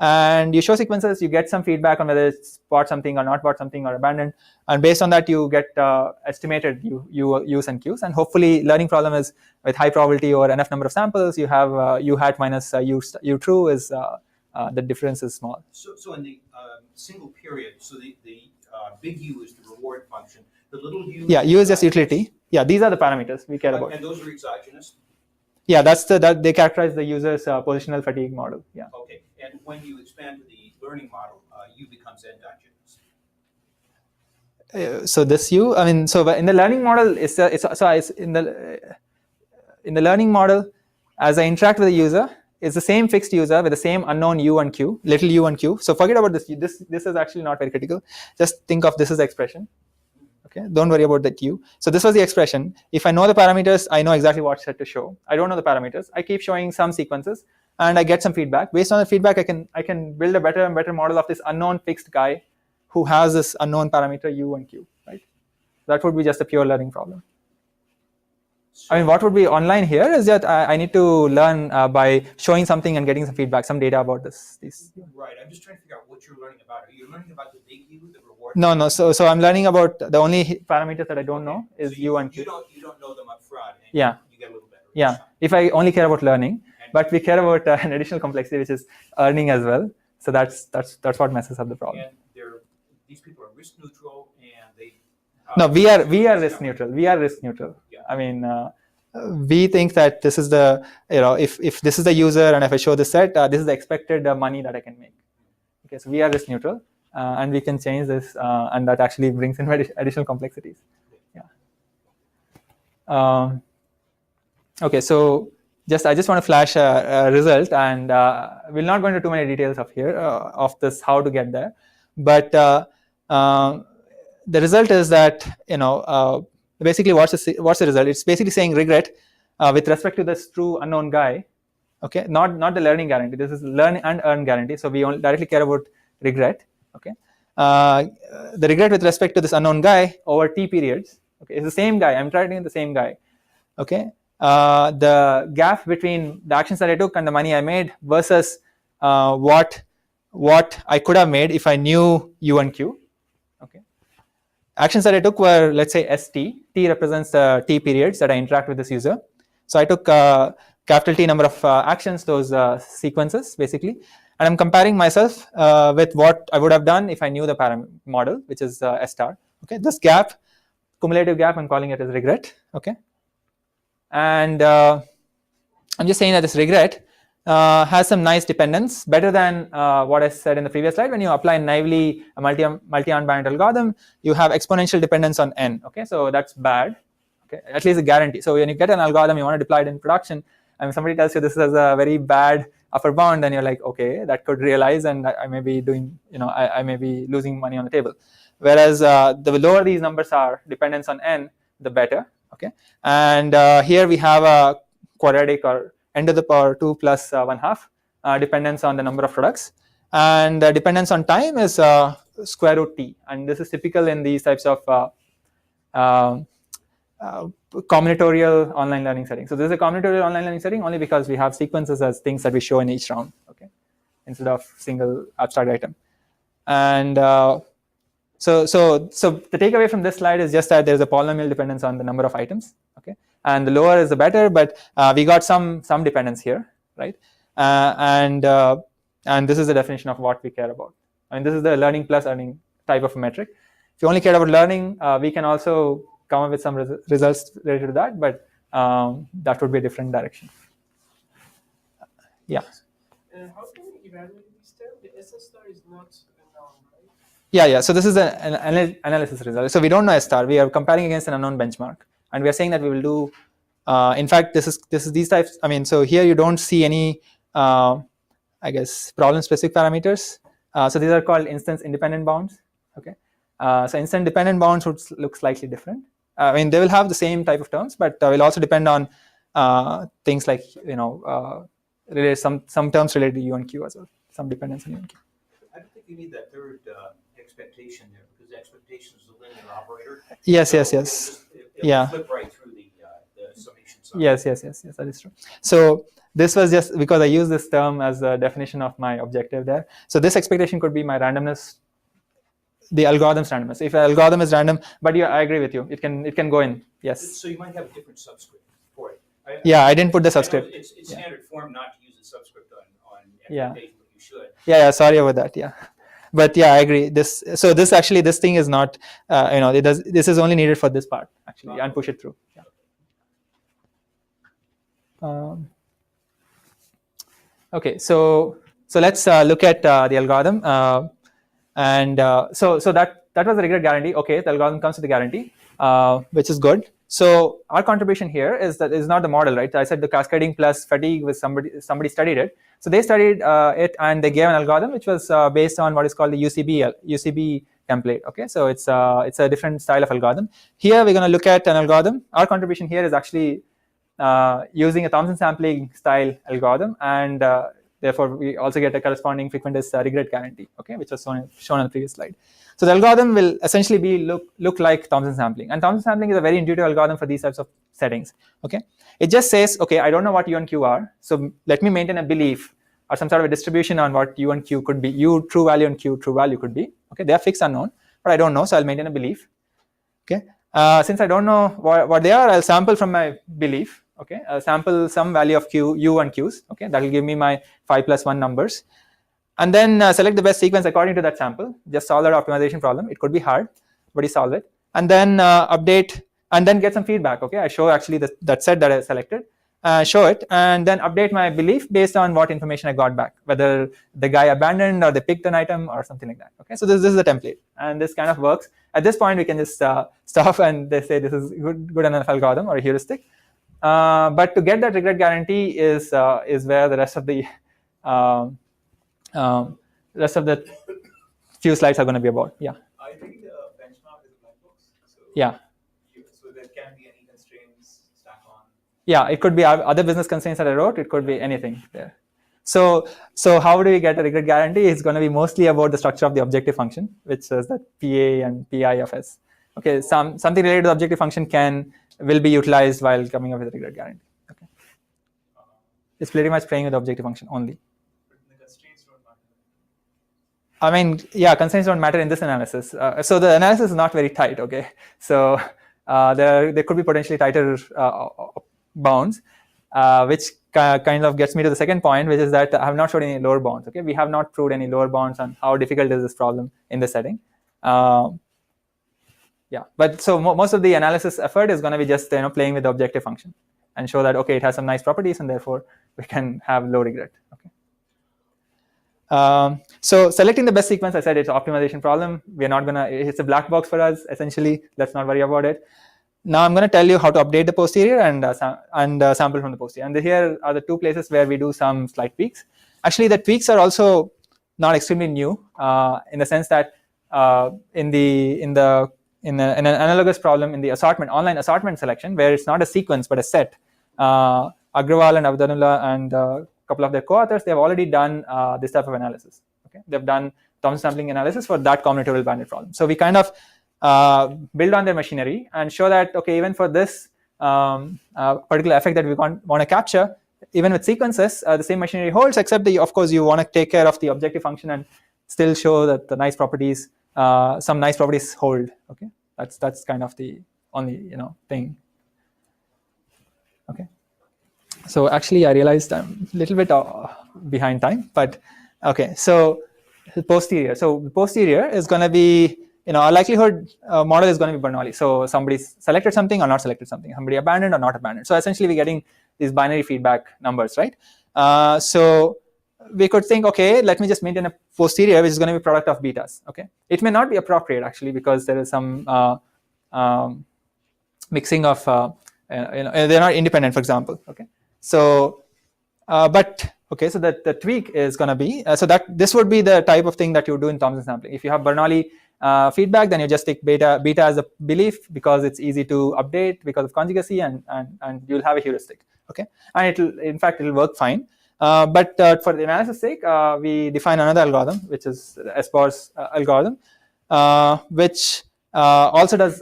and you show sequences. You get some feedback on whether it's bought something or not bought something or abandoned, and based on that, you get estimated U's and Q's. And hopefully, learning problem is with high probability or enough number of samples. You have U hat minus U true is the difference is small. So in the single period. So the big U is the reward function. The little u. Yeah, U is just utility. Yeah, these are the parameters we care about. And those are exogenous. Yeah, that they characterize the user's positional fatigue model. Yeah. Okay, and when you expand to the learning model, U becomes endogenous. So this U, I mean, so in the learning model, it's in the learning model, as I interact with the user, it's the same fixed user with the same unknown U and Q, little u and Q. So forget about this. This is actually not very critical. Just think of this as the expression. Okay, don't worry about that U. So this was the expression. If I know the parameters, I know exactly what set to show. I don't know the parameters. I keep showing some sequences, and I get some feedback. Based on the feedback, I can build a better and better model of this unknown fixed guy who has this unknown parameter U and Q. Right? That would be just a pure learning problem. I mean, what would be online here is that I need to learn by showing something and getting some feedback, some data about this. Right. I'm just trying to figure out what you're learning about. Are you learning about the big U, the reward? No. So I'm learning about the only parameters that I don't know is so U and Q. You don't know them up front. And Yeah. You get a little better. Yeah. If I only care about learning, but we care about an additional complexity, which is earning as well. So that's what messes up the problem. And these people are risk neutral, and they. No, we are risk neutral. We are risk neutral. Yeah. I mean, we think that this is the if this is the user, and if I show the set, this is the expected money that I can make. Okay, so we are risk neutral, and we can change this, and that actually brings in additional complexities. Yeah. Okay, so I just want to flash a result, and we'll not go into too many details of here of this how to get there, but the result is that basically what's the result? It's basically saying regret with respect to this true unknown guy. Okay, not the learning guarantee. This is learn and earn guarantee. So we only directly care about regret. Okay, the regret with respect to this unknown guy over t periods. Okay, it's the same guy. I'm targeting the same guy. Okay, the gap between the actions that I took and the money I made versus what I could have made if I knew U and Q. Okay, actions that I took were, let's say, ST. T represents the t periods that I interact with this user. So I took capital T number of actions, those sequences basically, and I'm comparing myself with what I would have done if I knew the parameter model, which is S star. Okay, this gap, cumulative gap, I'm calling it as regret. Okay, and I'm just saying that this regret has some nice dependence, better than what I said in the previous slide. When you apply naively a multi-unbound algorithm, you have exponential dependence on n. Okay, so that's bad. Okay, at least a guarantee. So when you get an algorithm, you want to deploy it in production, and somebody tells you this is a very bad upper bound, and you're like, okay, that could realize, and I may be doing, I may be losing money on the table. Whereas the lower these numbers are, dependence on n, the better. Okay, and here we have a quadratic or n to the power 2 plus 1/2 dependence on the number of products, and dependence on time is square root t, and this is typical in these types of combinatorial online learning setting. So this is a combinatorial online learning setting only because we have sequences as things that we show in each round, okay, instead of single abstract item. And so the takeaway from this slide is just that there's a polynomial dependence on the number of items, okay, and the lower is the better, but we got some dependence here, right? And this is the definition of what we care about. I mean, this is the learning plus earning type of a metric. If you only care about learning, we can also come up with some results related to that, but that would be a different direction. Yeah. How can we evaluate this term? The SS star is not a noun, right? Yeah. So this is an analysis result. So we don't know S star. We are comparing against an unknown benchmark, and we are saying that we will do. In fact, this is these types. I mean, so here you don't see any, I guess, problem-specific parameters. So these are called instance independent bounds. Okay. So instance dependent bounds would look slightly different. I mean, they will have the same type of terms, but will also depend on things like some terms related to U and Q as well, some dependence on U and Q. I don't think you need that third expectation there, because the expectation is a linear operator. Yes. It'll flip right through the summation side. Yes, that is true. So this was just because I use this term as the definition of my objective there. So this expectation could be my randomness, the algorithm's randomness. If an algorithm is random, but I agree with you, it can go in. Yes. So you might have a different subscript for it. I didn't put the subscript. It's standard form not to use a subscript on Yeah. expectation, but you should. Yeah. Sorry about that. Yeah. but yeah, I agree. This actually this thing is not this is only needed for this part actually, and push it through. Yeah. Okay, so let's look at the algorithm, and so that was the regret guarantee. Okay, the algorithm comes with the guarantee, which is good. So our contribution here is not the model, right? I said the cascading plus fatigue was somebody studied it. So they studied it, and they gave an algorithm which was based on what is called the UCB template. Okay, so it's a different style of algorithm. Here we're going to look at an algorithm. Our contribution here is actually using a Thompson sampling style algorithm, and therefore we also get a corresponding frequentist regret guarantee, okay, which was shown on the previous slide. So the algorithm will essentially look like Thompson sampling, and Thompson sampling is a very intuitive algorithm for these types of settings. Okay, it just says, okay, I don't know what U and Q are, so let me maintain a belief or some sort of a distribution on what U and Q could be. U true value and Q true value could be. Okay, they are fixed unknown, but I don't know, so I'll maintain a belief. Okay, since I don't know what they are, I'll sample from my belief. Okay, I'll sample some value of U and Q's. Okay, that will give me my 5 plus 1 numbers, and then select the best sequence according to that sample. Just solve that optimization problem. It could be hard, but you solve it, and then update, and then get some feedback. Okay, I show actually that set that I selected, show it, and then update my belief based on what information I got back, whether the guy abandoned or they picked an item or something like that. Okay, so this is the template, and this kind of works. At this point, we can just stop and they say this is good enough algorithm or a heuristic. But to get that regret guarantee is where the rest of the few slides are going to be about. Yeah. I think the benchmark is a black box. So yeah. So there can be any constraints stack on. Yeah, it could be other business constraints that I wrote. It could be anything there. So how do we get a regret guarantee? It's going to be mostly about the structure of the objective function, which is that PA and PI of S. Okay, something related to the objective function will be utilized while coming up with a regret guarantee. Okay, it's pretty much playing with the objective function only. But the constraints don't matter. I mean, yeah, constraints don't matter in this analysis. So the analysis is not very tight. Okay, so there could be potentially tighter bounds, which kind of gets me to the second point, which is that I have not showed any lower bounds. Okay, we have not proved any lower bounds on how difficult is this problem in this setting. Yeah, but so most of the analysis effort is going to be just playing with the objective function and show that okay, it has some nice properties, and therefore we can have low regret. Okay. So selecting the best sequence, I said it's an optimization problem. We're not gonna. It's a black box for us essentially. Let's not worry about it. Now I'm going to tell you how to update the posterior and sample from the posterior. And here are the two places where we do some slight tweaks. Actually, the tweaks are also not extremely new in the sense that in an analogous problem in the online assortment selection, where it's not a sequence but a set, Agrawal and Avdanullah and a couple of their co-authors, they have already done this type of analysis. Okay, they've done Thompson sampling analysis for that combinatorial bandit problem. So we kind of build on their machinery and show that okay, even for this particular effect that we want to capture, even with sequences, the same machinery holds, except that of course you want to take care of the objective function and still show that the nice properties, some nice properties hold. Okay, that's kind of the only thing. Okay, so actually I realized I'm a little bit behind time, but okay, so posterior. So the posterior is going to be a likelihood model is going to be Bernoulli. So somebody selected something or not selected something, somebody abandoned or not abandoned. So essentially we're getting these binary feedback numbers, right? So we could think, okay, let me just maintain a posterior which is going to be product of betas. Okay, it may not be appropriate actually because there is some mixing of they're not independent, for example. Okay, so but okay, so that the tweak is going to be so that this would be the type of thing that you do in Thompson sampling. If you have Bernoulli feedback, then you just take beta as a belief because it's easy to update because of conjugacy, and you'll have a heuristic. Okay, and it'll work fine. But for the analysis sake, we define another algorithm, which is Esbar's algorithm, which also does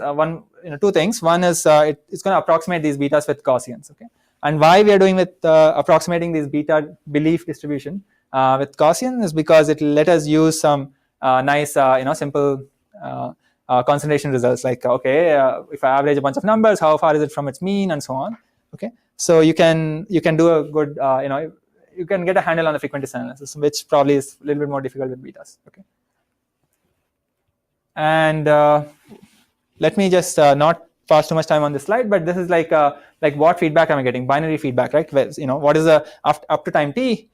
two things. One is it's going to approximate these betas with Gaussians. Okay, and why we are doing with approximating these beta belief distribution with Gaussian is because it will let us use some nice simple concentration results, like okay, if I average a bunch of numbers, how far is it from its mean, and so on. Okay, so you can do a good you can get a handle on the frequentist analysis, which probably is a little bit more difficult with betas. Okay, And let me just not pass too much time on this slide, but this is like what feedback am I getting? Binary feedback, right? Well, what is the up to time t?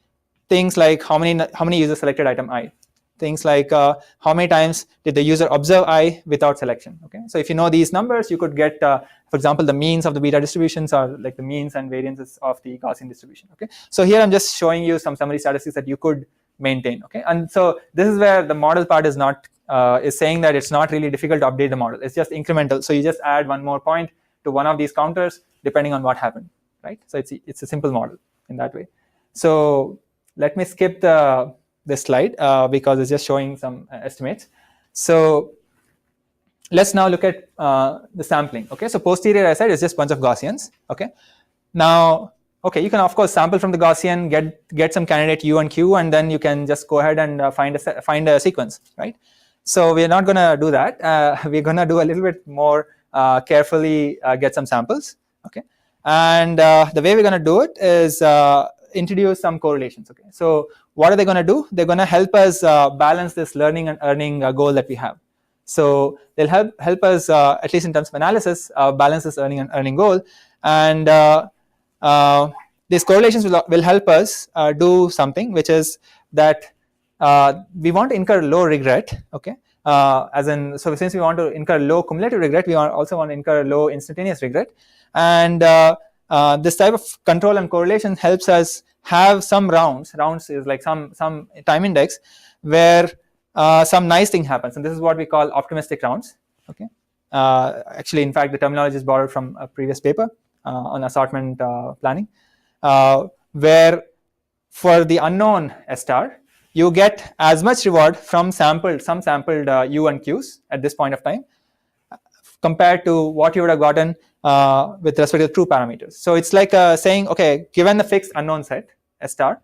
Things like how many users selected item I, things like how many times did the user observe I without selection. Okay, so if you know these numbers, you could get, for example, the means of the beta distributions, or like the means and variances of the Gaussian distribution. Okay, so here I'm just showing you some summary statistics that you could maintain. Okay, and so this is where the model part is not is saying that it's not really difficult to update the model. It's just incremental. So you just add one more point to one of these counters depending on what happened, right? So it's a simple model in that way. So let me skip this slide because it's just showing some estimates. So let's now look at the sampling. Okay, so posterior I said is just a bunch of Gaussians. Okay, now you can of course sample from the Gaussian, get some candidate U and Q, and then you can just go ahead and find a sequence, right? So we're not going to do that. We're going to do a little bit more carefully, get some samples. Okay, and the way we're going to do it is introduce some correlations. Okay, so what are they going to do? They're going to help us balance this learning and earning goal that we have. So they'll help us at least in terms of analysis balance this learning and earning goal, and these correlations will help us do something, which is that we want to incur low regret. Okay, as in, so since we want to incur low cumulative regret, we also want to incur low instantaneous regret, and this type of control and correlation helps us have some rounds is like some time index where some nice thing happens, and this is what we call optimistic rounds. Okay, actually in fact the terminology is borrowed from a previous paper on assortment planning, where for the unknown S star you get as much reward from some sampled U and Qs at this point of time compared to what you would have gotten with respect to true parameters. So it's like saying, okay, given the fixed unknown set S star,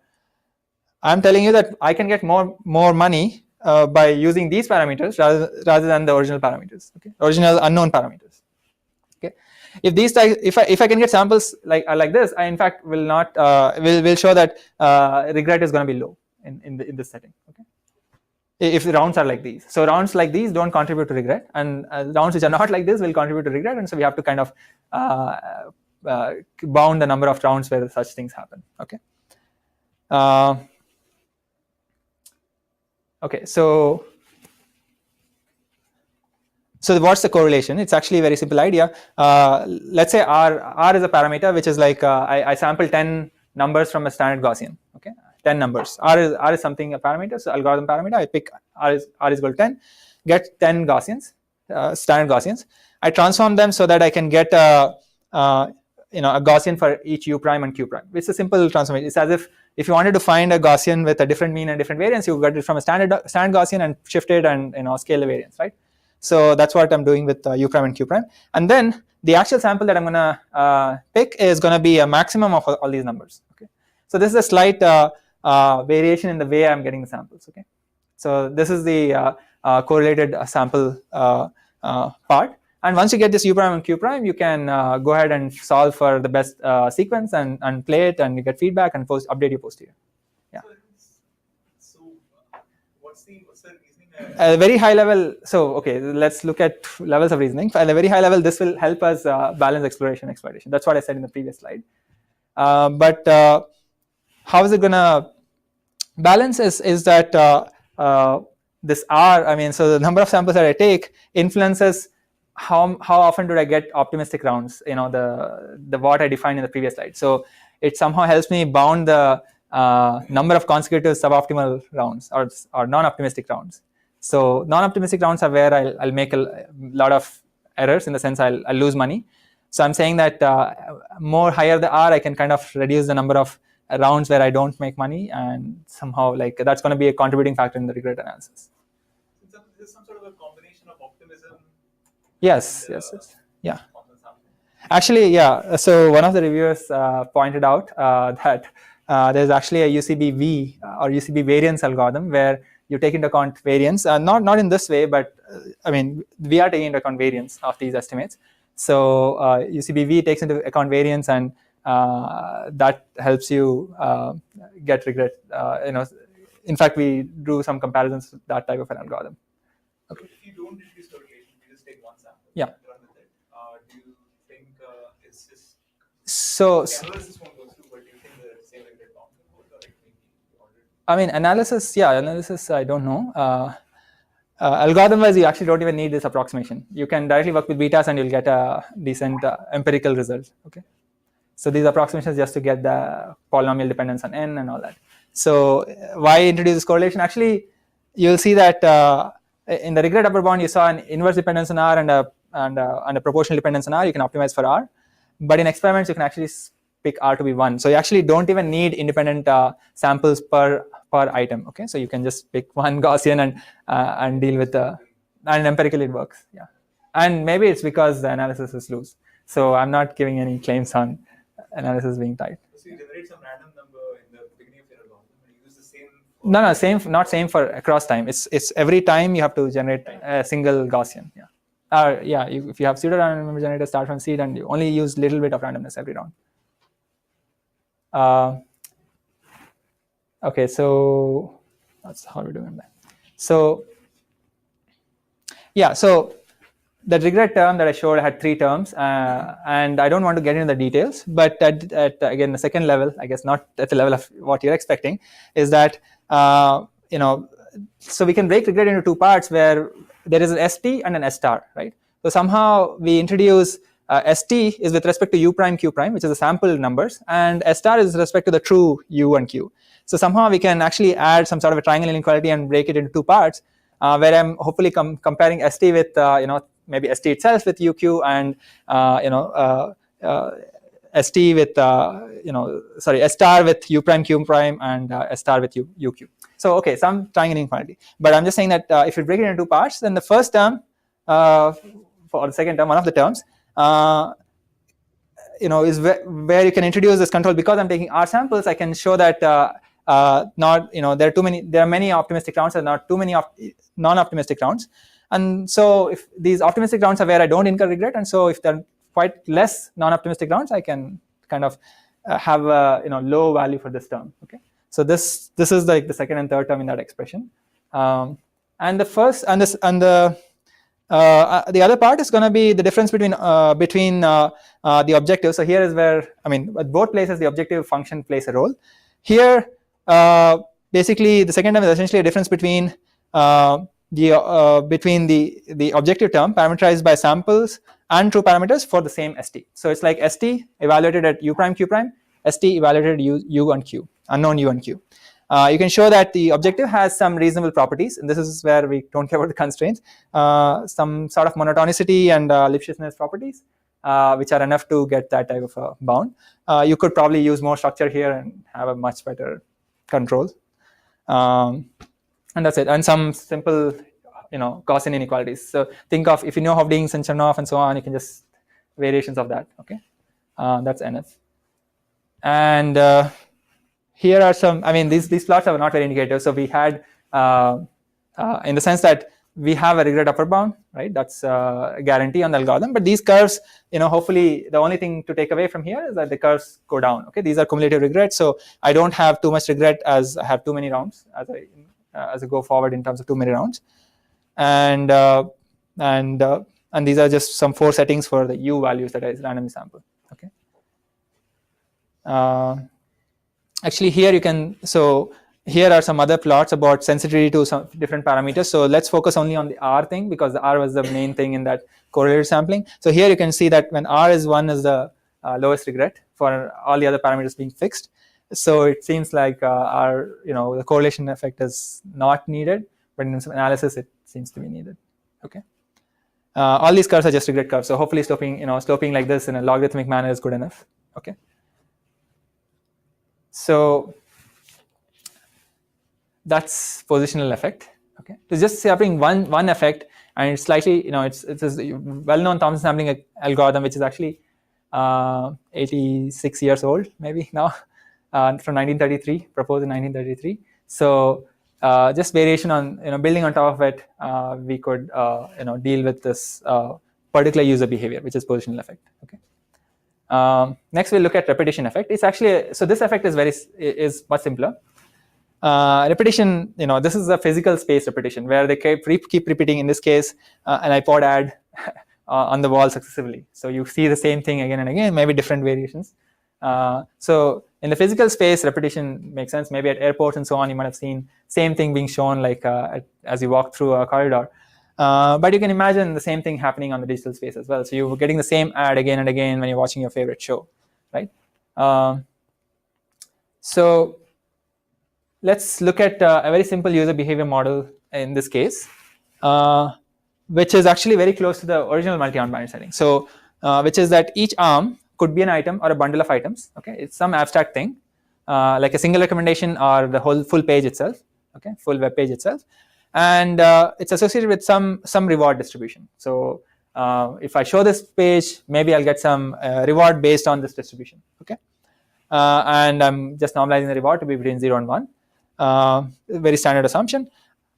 I'm telling you that I can get more money by using these parameters rather than the original parameters. Okay, original unknown parameters. Okay, if I can get samples like this, I in fact will not will show that regret is going to be low in this setting. Okay, if the rounds are like these. So rounds like these don't contribute to regret, and rounds which are not like this will contribute to regret, and so we have to kind of bound the number of rounds where such things happen. Okay. Okay, so what's the correlation? It's actually a very simple idea. Let's say R is a parameter which is like I sample 10 numbers from a standard Gaussian. Okay, 10 numbers. R is something, a parameter, so algorithm parameter. I pick R is equal to 10, get 10 Gaussians, standard Gaussians. I transform them so that I can get a Gaussian for each U prime and Q prime. It's a simple transformation. It's as if you wanted to find a Gaussian with a different mean and different variance, you get it from a standard Gaussian and shift it and scale the variance, right? So that's what I'm doing with U prime and Q prime. And then the actual sample that I'm going to pick is going to be a maximum of all these numbers. Okay, so this is a slight variation in the way I'm getting the samples. Okay, so this is the correlated sample part. And once you get this U prime and Q prime, you can go ahead and solve for the best sequence and play it, and you get feedback and update your posterior. Yeah. So what's the reasoning? At a very high level, so okay, let's look at levels of reasoning. At a very high level, this will help us balance exploration and exploitation. That's what I said in the previous slide. But how is it going to balance is that this R, I mean, so the number of samples that I take influences how often do I get optimistic rounds, the what I defined in the previous slide. So it somehow helps me bound the number of consecutive suboptimal rounds or non-optimistic rounds. So non-optimistic rounds are where I'll make a lot of errors, in the sense I'll lose money. So I'm saying that more higher the R, I can kind of reduce the number of rounds where I don't make money, and somehow that's going to be a contributing factor in the regret analysis. There's some sort of a combination of optimism. Yes, yeah. Actually, yeah. So one of the reviewers pointed out that there's actually a UCB-V or UCB variance algorithm where you take into account variance, not in this way, but I mean, we are taking into account variance of these estimates. So UCB-V takes into account variance, and that helps you get regret. In fact, we drew some comparisons to that type of an algorithm. Okay. So if you don't introduce correlation, you just take one sample Yeah. and run with it. Do you think it's just So the analysis won't go through, but do you think the same regret bound will hold, or it may be ordered? I mean, analysis, I don't know. Algorithm-wise, you actually don't even need this approximation. You can directly work with betas and you'll get a decent empirical result. Okay. So these approximations just to get the polynomial dependence on n and all that. So why introduce this correlation? Actually, you'll see that in the regret upper bound, you saw an inverse dependence on R and a proportional dependence on R. You can optimize for R, but in experiments, you can actually pick R to be 1. So you actually don't even need independent samples per item. Okay, so you can just pick one Gaussian and deal with and empirically it works. Yeah, and maybe it's because the analysis is loose. So I'm not giving any claims on analysis being tight. So you generate some random number in the beginning of your algorithm and you use the same. No, not same for across time. It's every time you have to generate a single Gaussian. Yeah. If you have pseudo random number generator, start from seed and you only use little bit of randomness every round. Okay, so that's how we're doing that. So yeah, so the regret term that I showed had 3 terms, and I don't want to get into the details, but at again the second level, I guess not at the level of what you're expecting, is that so we can break regret into 2 parts where there is an ST and an S star, right? So somehow we introduce ST is with respect to U prime Q prime, which is the sample numbers, and S star is with respect to the true U and Q. So somehow we can actually add some sort of a triangle inequality and break it into 2 parts, where I'm hopefully comparing ST with maybe ST itself with UQ and ST with S star with U prime Q prime and S star with UQ. So okay, some triangle inequality. But I'm just saying that if you break it into 2 parts, then the first term or the second term, one of the terms, is where you can introduce this control. Because I'm taking R samples, I can show that there are many optimistic rounds and not too many non-optimistic rounds. And so if these optimistic rounds are where I don't incur regret, and so if there are quite less non-optimistic rounds, I can kind of have a low value for this term. Okay, so this is like the second and third term in that expression, and the first and the other part is going to be the difference between the objective. So here is where, at both places the objective function plays a role. Here, basically, the second term is essentially a difference between the objective term parameterized by samples and true parameters for the same ST. So it's like ST evaluated at U prime Q prime, ST evaluated at U and Q, unknown U and Q. You can show that the objective has some reasonable properties, and this is where we don't care about the constraints, some sort of monotonicity and Lipschitzness properties, which are enough to get that type of a bound. You could probably use more structure here and have a much better control. And that's it. And some simple, Gaussian inequalities. So think of, if you know Hovdings and Chernoff and so on, you can just variations of that. Okay, that's NF. And here are some. These plots are not very indicative. So we had, in the sense that we have a regret upper bound, right? That's a guarantee on the algorithm. But these curves, hopefully the only thing to take away from here is that the curves go down. Okay, these are cumulative regrets. So I don't have too much regret as I have too many rounds as I go forward in terms of too many rounds, and these are just some 4 settings for the U values that I randomly sample. Okay. Actually, here you can. So here are some other plots about sensitivity to some different parameters. So let's focus only on the R thing, because the R was the main thing in that correlated sampling. So here you can see that when R is 1 is the lowest regret for all the other parameters being fixed. So it seems like the correlation effect is not needed, but in some analysis it seems to be needed. Okay. All these curves are just regret curves. So hopefully sloping like this in a logarithmic manner is good enough. Okay. So that's positional effect. Okay. It's just sampling one effect, and it's slightly, it's a well-known Thompson sampling algorithm, which is actually 86 years old maybe now. From 1933, proposed in 1933. So just variation on, building on top of it, we could, deal with this particular user behavior, which is positional effect. Okay. Next, we'll look at repetition effect. It's actually so this effect is much simpler. repetition, this is a physical space repetition where they keep repeating, in this case, an iPod ad on the wall successively. So you see the same thing again and again, maybe different variations. So in the physical space, repetition makes sense. Maybe at airports and so on, you might have seen same thing being shown like as you walk through a corridor. But you can imagine the same thing happening on the digital space as well. So you're getting the same ad again and again when you're watching your favorite show, right? So let's look at a very simple user behavior model in this case, which is actually very close to the original multi-arm binary setting. So which is that each arm could be an item or a bundle of items. Okay, it's some abstract thing, like a single recommendation or the whole full page itself. Okay, full web page itself, and it's associated with some reward distribution. So if I show this page, maybe I'll get some reward based on this distribution. Okay, and I'm just normalizing the reward to be between 0 and 1. Very standard assumption.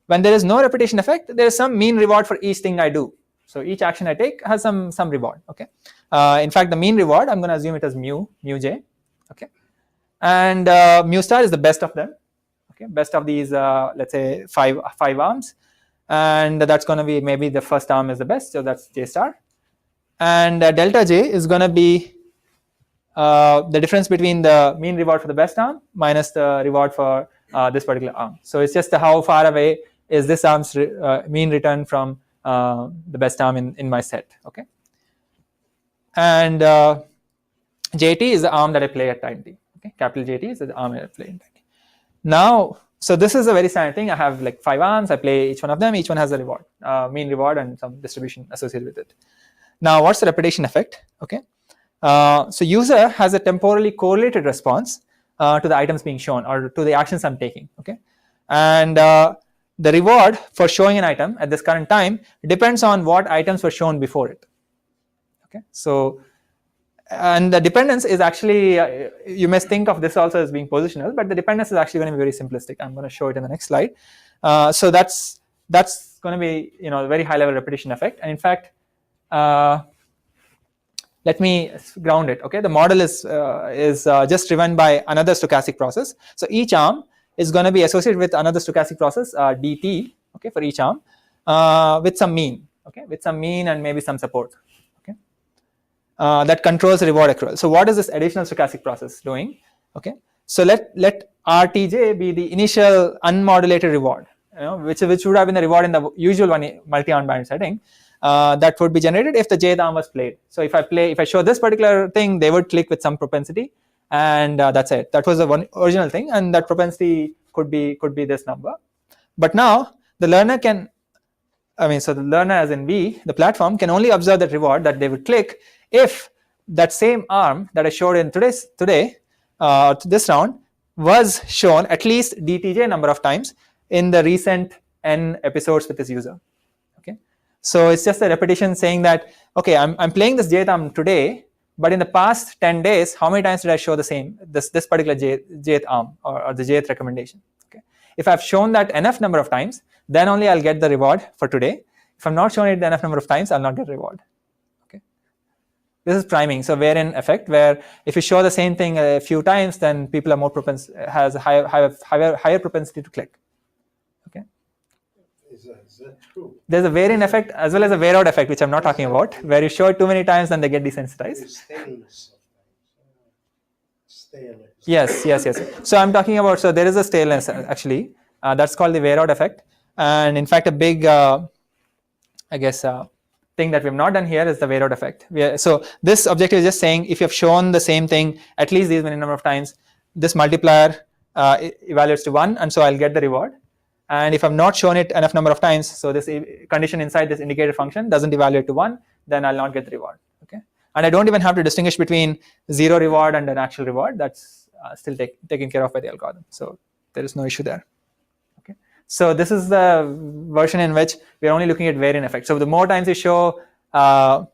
When there is no repetition effect, there is some mean reward for each thing I do. So each action I take has some reward. Okay. In fact, the mean reward, I'm going to assume it as mu j. Okay. And mu star is the best of them. Okay. Best of these, let's say five arms, and that's going to be maybe the first arm is the best. So that's j star, and delta j is going to be the difference between the mean reward for the best arm minus the reward for this particular arm. So it's just how far away is this arm's mean return from the best arm in my set. Okay, and JT is the arm that I play at time t. Okay, capital JT is the arm that I play at time t. Now, so this is a very standard thing. I have like 5 arms. I play each one of them. Each one has a reward, mean reward, and some distribution associated with it. Now, what's the repetition effect? Okay, so user has a temporally correlated response to the items being shown or to the actions I'm taking. Okay, and the reward for showing an item at this current time depends on what items were shown before it. Okay, so and the dependence is actually you may think of this also as being positional, but the dependence is actually going to be very simplistic. I'm going to show it in the next slide. So that's going to be a very high level repetition effect, and in fact. Let me ground it. Okay, the model is just driven by another stochastic process. So each arm is going to be associated with another stochastic process, dt. Okay, for each arm, with some mean. Okay, with some mean and maybe some support. Okay, that controls the reward accrual. So what is this additional stochastic process doing? Okay, so let rtj be the initial unmodulated reward, which would have been the reward in the usual multi-arm binary setting. That would be generated if the jth arm was played. So if I show this particular thing, they would click with some propensity, and that's it. That was the one original thing, and that propensity could be this number. But now the learner can, so the learner as in we, the platform, can only observe that reward that they would click if that same arm that I showed in this round was shown at least dtj number of times in the recent n episodes with this user. So it's just a repetition saying that, okay, I'm playing this jth arm today, but in the past 10 days, how many times did I show the same, this particular jth arm or the jth recommendation? Okay, if I've shown that enough number of times, then only I'll get the reward for today. If I'm not showing it enough number of times, I'll not get reward. Okay, this is priming. So wherein effect, where if you show the same thing a few times, then people are more has a higher propensity to click. Is that true? There's a variant effect as well as a wear out effect, which I'm not talking about, where you show it too many times, then they get desensitized. Staleness. Yes. So I'm talking about, so there is a staleness actually. That's called the wear out effect. And in fact, a big, thing that we have not done here is the wear out effect. So this objective is just saying if you have shown the same thing at least these many number of times, this multiplier evaluates to 1, and so I'll get the reward. And if I've not shown it enough number of times, so this condition inside this indicator function doesn't evaluate to 1, then I'll not get the reward. Okay, and I don't even have to distinguish between 0 reward and an actual reward. That's still taken care of by the algorithm. So there is no issue there. Okay, so this is the version in which we are only looking at variant effect. So the more times you show, so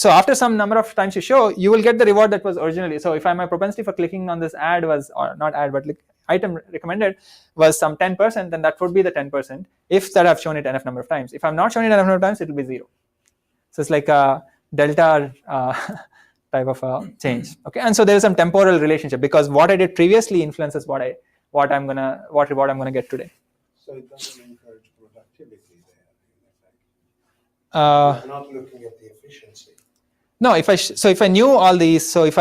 after some number of times you show, you will get the reward that was originally. So if my propensity for clicking on this ad was, or not ad, but item recommended was some 10%, then that would be the 10% if that I've shown it enough number of times. If I'm not shown it enough number of times, it will be 0. So it's like a delta type of change. Okay, and so there is some temporal relationship because what I did previously influences what what reward I'm gonna get today. So it doesn't encourage productivity there, in effect. Uh, You're not looking at the efficiency. No, if I knew all these, so this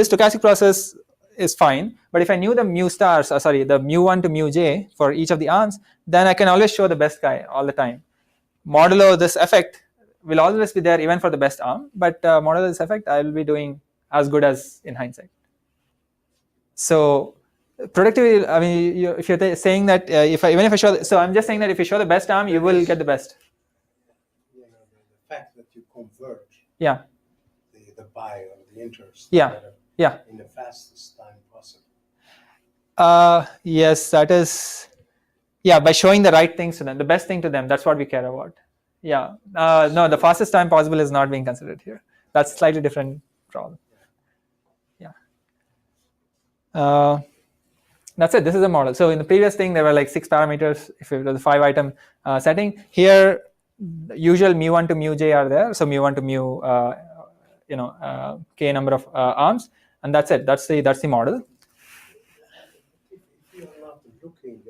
stochastic process is fine. But if I knew the mu stars, the mu1 to mu j for each of the arms, then I can always show the best guy all the time. Modulo this effect will always be there even for the best arm, but modulo this effect, I will be doing as good as in hindsight. So productivity, I mean, if you're saying that even if I show, so I'm just saying that if you show the best arm, you will get the best. You know, the fact that you converge. Yeah. The buy or the interest. Yeah. Yeah. In the fastest time possible. Yes, that is. Yeah, by showing the right things to them, the best thing to them. That's what we care about. Yeah. No, the fastest time possible is not being considered here. That's slightly different problem. Yeah. That's it. This is a model. So in the previous thing, there were like 6 parameters. If it was a 5-item setting, here usual mu1 to mu j are there. So mu1 to mu k number of arms, and that's it. That's the model. If you are not looking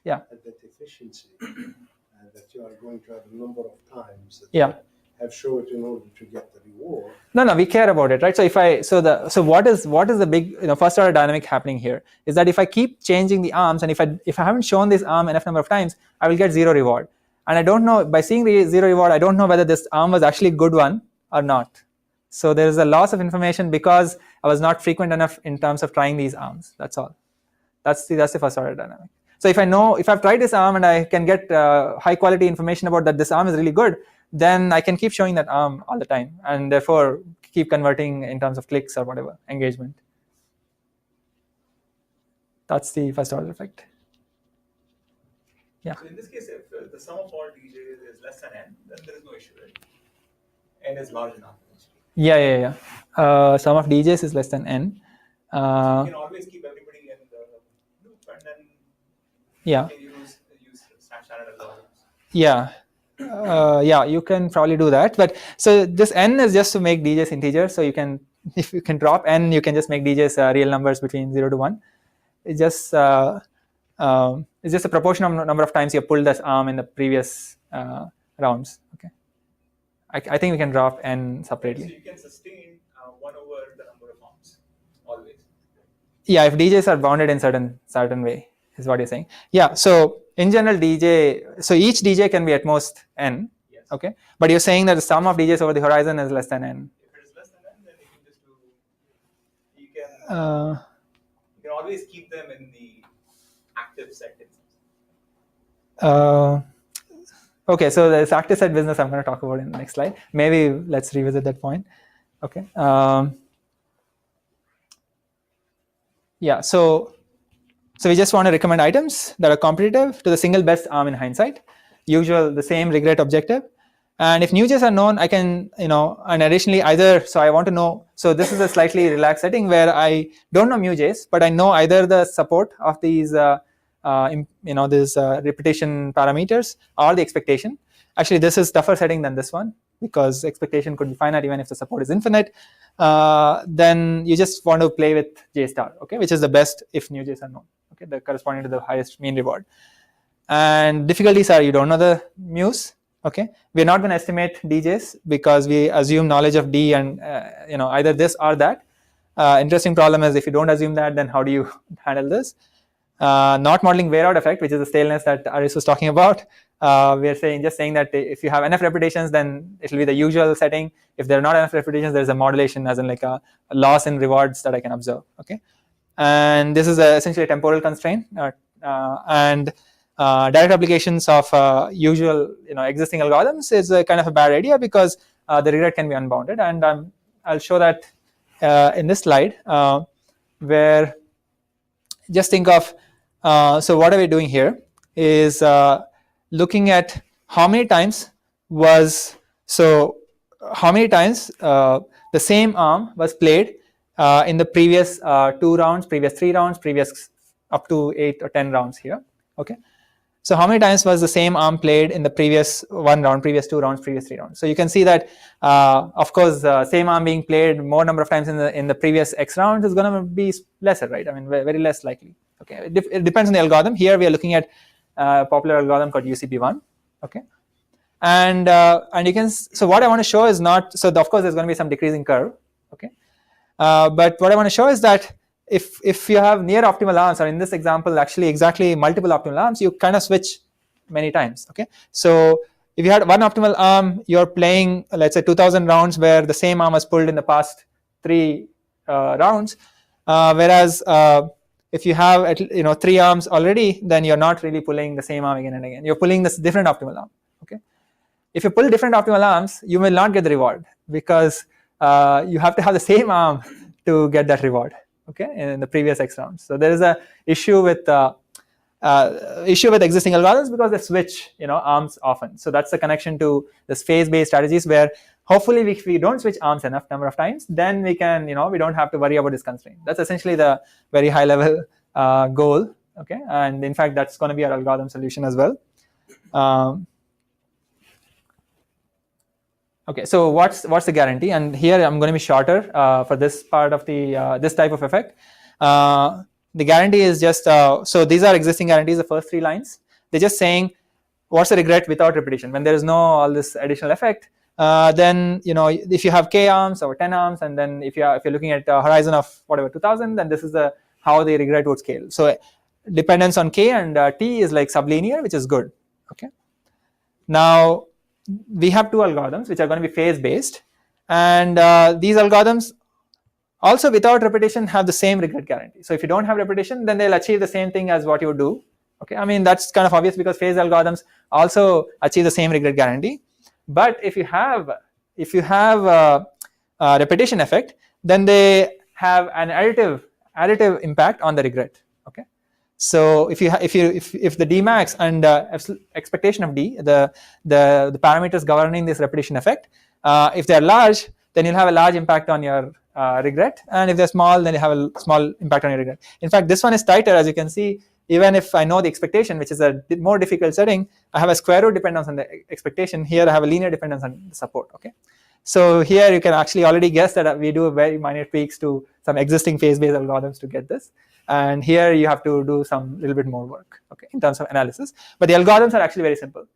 at that efficiency, that you are going to have a number of times that you have shown it in order to get the reward. No, we care about it, right? So what is the big first order dynamic happening here is that if I keep changing the arms, and if I haven't shown this arm enough number of times, I will get 0 reward. And I don't know, by seeing the 0 reward, I don't know whether this arm was actually a good one or not. So there is a loss of information because I was not frequent enough in terms of trying these arms. That's all. That's the first order dynamic. So if I've tried this arm and I can get high quality information about that this arm is really good, then I can keep showing that arm all the time, and therefore keep converting in terms of clicks or whatever, engagement. That's the first order effect. Yeah. So in this case, if the sum of all dj's is less than n, then there is no issue, right? N is large enough. Yeah. Sum of dj's is less than n. So you can always keep everybody in the loop, and then you can use standard algorithms. Yeah, you can probably do that. But so this n is just to make dj's integers. So if you can drop n, you can just make dj's real numbers between 0 to 1. It's just a proportion of number of times you pulled this arm in the previous rounds. Okay. I think we can drop n separately. So you can sustain 1 over the number of arms always. Yeah, if DJs are bounded in certain way, is what you're saying. Yeah. So in general, so each DJ can be at most n. Yes. Okay. But you're saying that the sum of DJs over the horizon is less than n. If it is less than n, then you can just do. You can always keep them in the active set. Okay, so this active set business I'm going to talk about in the next slide. Maybe let's revisit that point. Okay. Yeah, so we just want to recommend items that are competitive to the single best arm in hindsight. The same regret objective. And if new j's are known, I can, and additionally so I want to know, so this is a slightly relaxed setting where I don't know mu j's, but I know either the support of these repetition parameters or the expectation. Actually, this is tougher setting than this one because expectation could be finite even if the support is infinite. Then you just want to play with j star, okay, which is the best if new j's are known, okay, the corresponding to the highest mean reward. And difficulties are you don't know the mu's, okay. We're not going to estimate dj's because we assume knowledge of d and either this or that. Interesting problem is if you don't assume that, then how do you handle this? Not modeling wear out effect, which is the staleness that Aris was talking about. We are just saying that if you have enough repetitions, then it will be the usual setting. If there are not enough repetitions, there is a modulation, as in like a loss in rewards that I can observe. Okay, and this is essentially a temporal constraint. And direct applications of usual existing algorithms is a kind of a bad idea because the regret can be unbounded. And I'll show that in this slide where just think of. So what are we doing here is looking at how many times the same arm was played in the previous 2 rounds, previous 3 rounds, previous up to 8 or 10 rounds here. Okay, So how many times was the same arm played in the previous 1 round, previous 2 rounds, previous 3 rounds? So you can see that, of course, same arm being played more number of times in the previous X rounds is going to be lesser, right? I mean, very less likely. Okay, it depends on the algorithm. Here we are looking at a popular algorithm called UCB1. Okay, and you can. So what I want to show is not. So of course, there's going to be some decreasing curve. Okay, but what I want to show is that if you have near optimal arms, or in this example actually exactly multiple optimal arms, you kind of switch many times. Okay, so if you had one optimal arm, you're playing let's say 2000 rounds where the same arm was pulled in the past 3 rounds, whereas if you have 3 arms already, then you're not really pulling the same arm again and again. You're pulling this different optimal arm. Okay, if you pull different optimal arms, you will not get the reward because you have to have the same arm to get that reward. Okay, in the previous X rounds. So there is a issue with existing algorithms because they switch arms often. So that's the connection to this phase-based strategies where hopefully if we don't switch arms enough number of times, then we can we don't have to worry about this constraint. That's essentially the very high level goal. Okay, and in fact that's going to be our algorithm solution as well. Okay, so what's the guarantee? And here I'm going to be shorter for this part of the this type of effect. The guarantee is just so these are existing guarantees. The first 3 lines, they're just saying what's the regret without repetition when there is no all this additional effect. Then if you have k arms or 10 arms, and then if you're looking at a horizon of whatever 2000, then this is how the regret would scale. So dependence on k and t is like sublinear, which is good. Okay, now we have 2 algorithms which are going to be phase based, and these algorithms also without repetition have the same regret guarantee. So if you don't have repetition, then they'll achieve the same thing as what you do. Okay, I mean that's kind of obvious because phase algorithms also achieve the same regret guarantee. But if you have repetition effect, then they have an additive impact on the regret. Okay, so if the Dmax and expectation of D, the parameters governing this repetition effect, if they're large, then you'll have a large impact on your regret, and if they're small, then you have a small impact on your regret. In fact, this one is tighter, as you can see. Even if I know the expectation, which is a more difficult setting, I have a square root dependence on the expectation. Here I have a linear dependence on the support. Okay, so here you can actually already guess that we do very minor tweaks to some existing phase-based algorithms to get this. And here you have to do some little bit more work, okay, in terms of analysis. But the algorithms are actually very simple.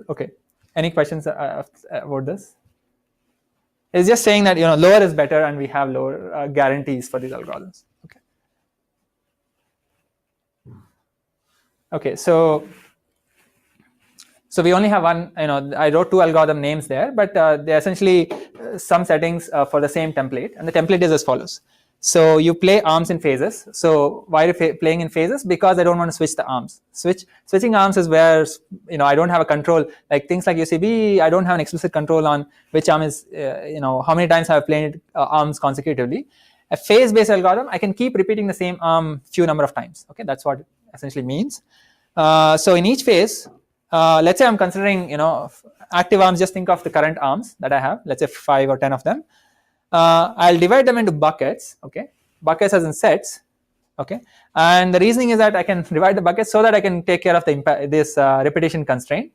Okay. Any questions about this? It's just saying that lower is better, and we have lower guarantees for these algorithms. Okay. Okay. So we only have one. I wrote 2 algorithm names there, but they're essentially some settings for the same template, and the template is as follows. So you play arms in phases. So why are you playing in phases? Because I don't want to switch the arms. Switching arms is where I don't have a control. Like things like UCB, I don't have an explicit control on which arm is how many times I've played arms consecutively. A phase-based algorithm, I can keep repeating the same arm few number of times. Okay, that's what it essentially means. So in each phase, let's say I'm considering active arms. Just think of the current arms that I have. Let's say 5 or 10 of them. I'll divide them into buckets. Okay, buckets as in sets. Okay, and the reasoning is that I can divide the buckets so that I can take care of this repetition constraint.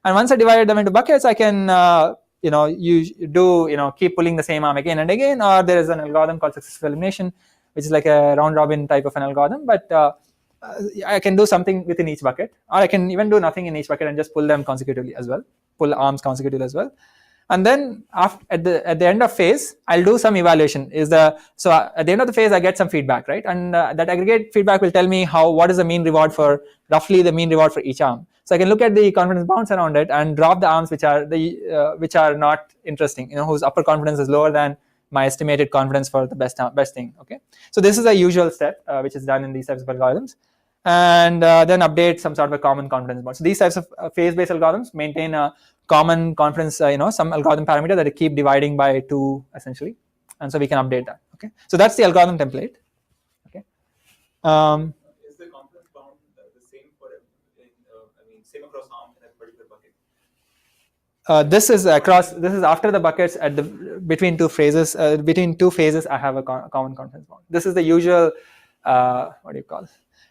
And once I divide them into buckets, I can keep pulling the same arm again and again. Or there is an algorithm called successive elimination, which is like a round robin type of an algorithm. But I can do something within each bucket, or I can even do nothing in each bucket and just pull them consecutively as well. Pull arms consecutively as well. And then at the end of phase, I'll do some evaluation. So at the end of the phase, I get some feedback, right? And that aggregate feedback will tell me what is the mean reward for roughly the mean reward for each arm. So I can look at the confidence bounds around it and drop the arms which are not interesting, whose upper confidence is lower than my estimated confidence for the best thing. Okay, so this is a usual step which is done in these types of algorithms, and then update some sort of a common confidence bound. So these types of phase-based algorithms maintain a common confidence, some algorithm parameter that I keep dividing by 2 essentially, and so we can update that. Okay, so that's the algorithm template. Okay, is the confidence bound the same for same across arms in a particular bucket? This is after the buckets between 2 phases. Between 2 phases, I have a common confidence bound. This is the usual what do you call?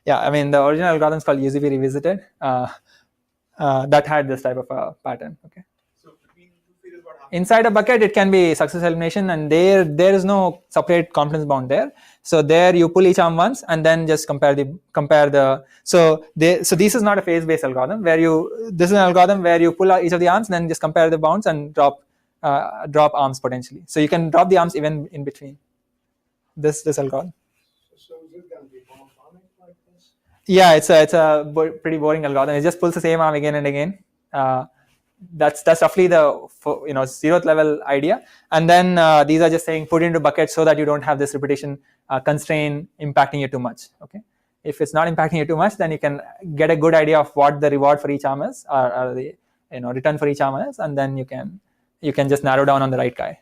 Yeah, I mean the original algorithm is called UZV revisited. That had this type of a pattern. Okay. So between two phases, what happens? Inside a bucket, it can be success elimination, and there is no separate confidence bound there. So there you pull each arm once, and then just compare the. So this is not a phase based algorithm where this is an algorithm where you pull out each of the arms, and then just compare the bounds and drop arms potentially. So you can drop the arms even in between. This algorithm. So is it going to be monotonic like this? Yeah, it's a pretty boring algorithm. It just pulls the same arm again and again. That's roughly the 0th level idea. And then these are just saying put into buckets so that you don't have this repetition constraint impacting you too much. Okay. If it's not impacting you too much, then you can get a good idea of what the reward for each arm is, or the return for each arm is, and then you can just narrow down on the right guy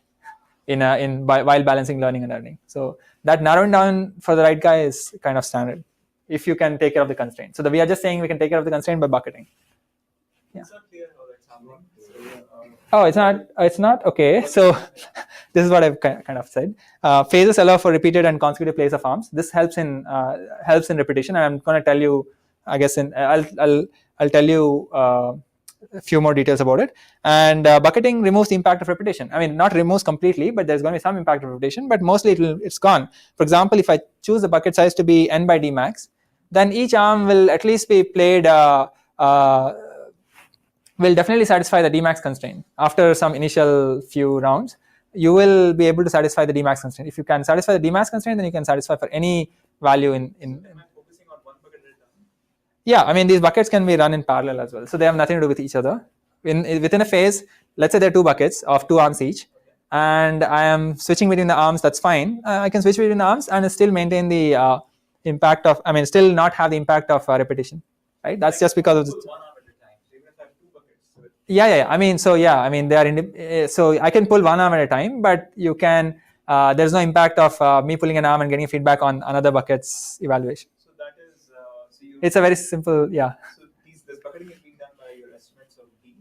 while balancing learning and earning. So that narrowing down for the right guy is kind of standard if you can take care of the constraint. So we are just saying we can take care of the constraint by bucketing. Yeah. It's not clear how that's happening. Oh, it's not okay. So this is what I've kind of said. Phases allow for repeated and consecutive plays of arms. This helps in repetition, and I'm going to tell you, I guess, I'll tell you a few more details about it. And bucketing removes the impact of repetition. I mean, not removes completely, but there's going to be some impact of repetition, but mostly it's gone. For example, if I choose the bucket size to be n by d max, then each arm will at least be played will definitely satisfy the Dmax constraint. After some initial few rounds, you will be able to satisfy the Dmax constraint. If you can satisfy the Dmax constraint, then you can satisfy for any value in Am I focusing on one bucket at a time? Yeah, I mean these buckets can be run in parallel as well. So they have nothing to do with each other. Within a phase, let's say there are two buckets of 2 arms each, and I am switching between the arms, that's fine. I can switch between the arms and still maintain the impact of, still not have the impact of repetition, right? That's just because of One arm at a time. So even if I have two buckets, so yeah. They are so I can pull one arm at a time, but you can. There's no impact of me pulling an arm and getting feedback on another bucket's evaluation. so that is It's a very simple, yeah. So this bucketing is being done by your estimates of D.